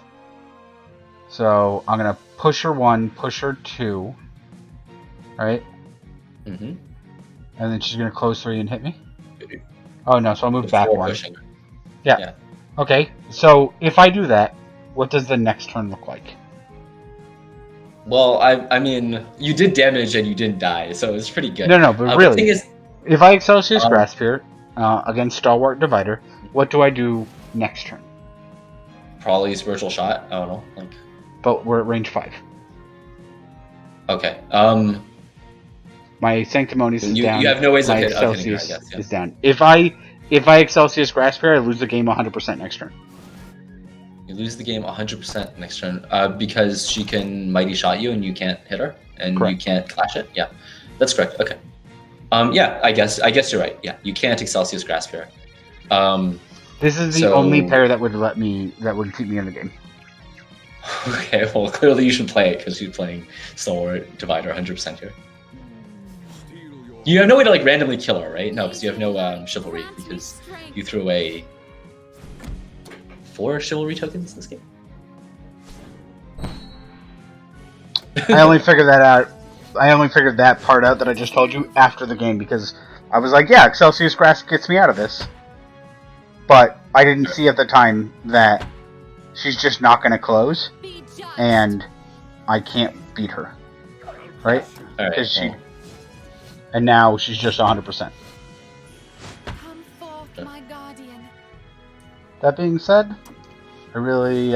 so I'm gonna push her 1, push her 2, right? Mhm. And then she's gonna close 3 and hit me. Oh no, so I'll move back Before 1. pushing. Yeah. Yeah. Okay, so if I do that, what does the next turn look like? Well, I mean, you did damage and you didn't die, so it's pretty good. No, but The really, thing is, if I Excelsius Grasp here against Stalwart Divider, what do I do next turn? probably Spiritual Shot. I don't know. Like, But we're at range 5. okay. My Sanctimonious is You down. have no ways of my hitting her, I Excelsius guess. Yeah. is down. If I Excelsius Grasp here, I lose the game 100% next turn. You lose the game 100% next turn because she can Mighty Shot you and you can't hit her and Correct. you can't clash it. Yeah, that's correct. Okay. Yeah, I guess you're right. Yeah, you can't Excelsius Grasp here. This is the So- only pair that would keep me in the game. Okay, well, clearly you should play it because you're playing Stalwart Divider 100% here. Steal your You have no way to like randomly kill her, right? No, because you have no chivalry Grant me because strength. you threw away 4 chivalry tokens in this game. I only figured that out. I only figured that part out that I just told you after the game because I was like, yeah, Excelsius Grasp gets me out of this. But I didn't see at the time that she's just not going to close Be judged. and I can't beat her. Right? All right. Because she. well, And now she's just 100%. Come forth, my guardian. That being said, I really.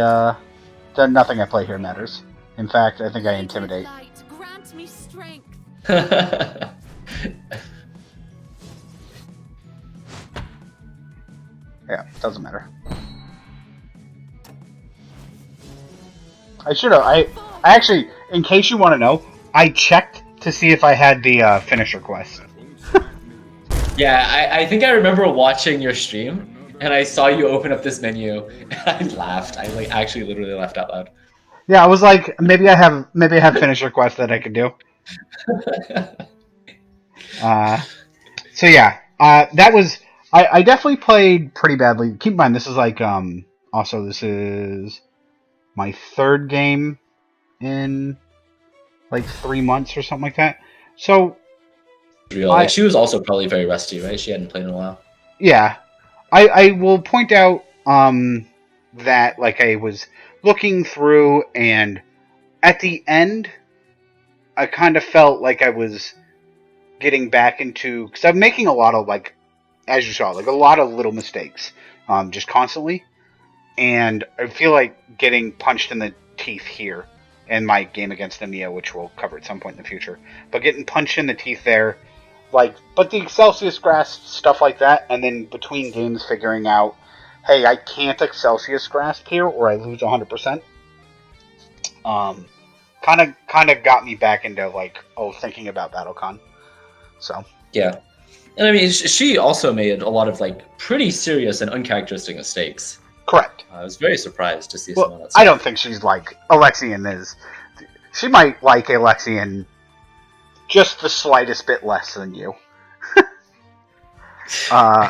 Nothing I play here matters. In fact, I think I intimidate. Light, grant me strength. Yeah, doesn't matter. I should have. I actually, in case you want to know, I checked to see if I had the finisher quest. won't smack me. Yeah, I think I remember watching your stream, and I saw you open up this menu, and I laughed. I like actually literally laughed out loud. Yeah, I was like, maybe I have finisher quest that I could do. So yeah, that was. I definitely played pretty badly. Keep in mind, this is like also this is my third game in like 3 months or something like that. So Real. Like she was also probably very rusty, right? She hadn't played in a while. yeah, I will point out that like I was looking through, and at the end, I kind of felt like I was getting back into, because I'm making a lot of, like, as you saw, like a lot of little mistakes, just constantly, and I feel like getting punched in the teeth here in my game against Nemia, which we'll cover at some point in the future, but getting punched in the teeth there, like, but the Excelsius grasp, stuff like that, and then between games figuring out, hey, I can't Excelsius grasp here or I lose 100%. Kind of got me back into like, thinking about BattleCon. So yeah, and I mean she also made a lot of like pretty serious and uncharacteristic mistakes. correct. I was very surprised to see some of that Well, stuff. I don't think she's like Alexian is. She might like Alexian just the slightest bit less than you.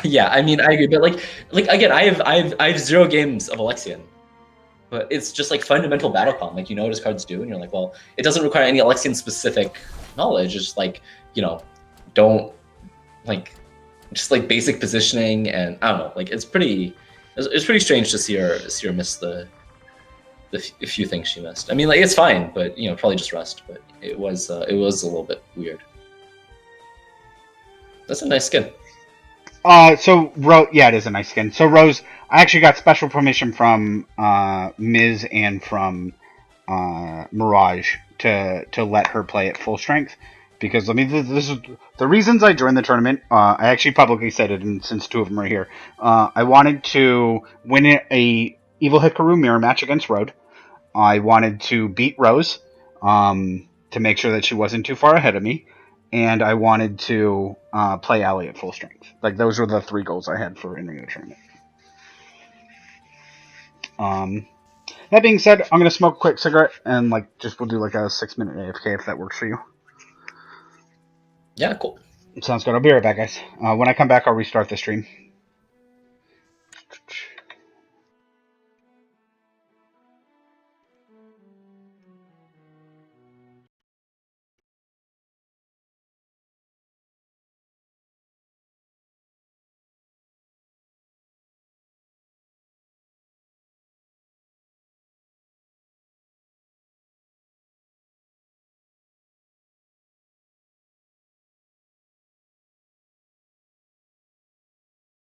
Yeah, I mean I agree, but like again, I have 0 games of Alexian. But it's just like fundamental BattleCon. Like, you know what his cards do, and you're like, well, it doesn't require any Alexian specific knowledge. It's just like, you know, don't like just like basic positioning, and I don't know. Like it's pretty strange to see her miss the few things she missed. I mean, like it's fine, but you know, probably just rust. But it was a little bit weird. That's a nice skin. So yeah, it is a nice skin. So Rose, I actually got special permission from Miz and from Mirage to let her play at full strength, because I mean this is the reasons I joined the tournament. I actually publicly said it, and since 2 of them are here, I wanted to win a Evil Hikaru mirror match against Road. I wanted to beat Rose to make sure that she wasn't too far ahead of me. And I wanted to play Ali at full strength. Like, those were the 3 goals I had for entering the tournament. That being said, I'm going to smoke a quick cigarette, and we'll do like a 6-minute AFK if that works for you. Yeah, cool. Sounds good. I'll be right back, guys. When I come back, I'll restart the stream.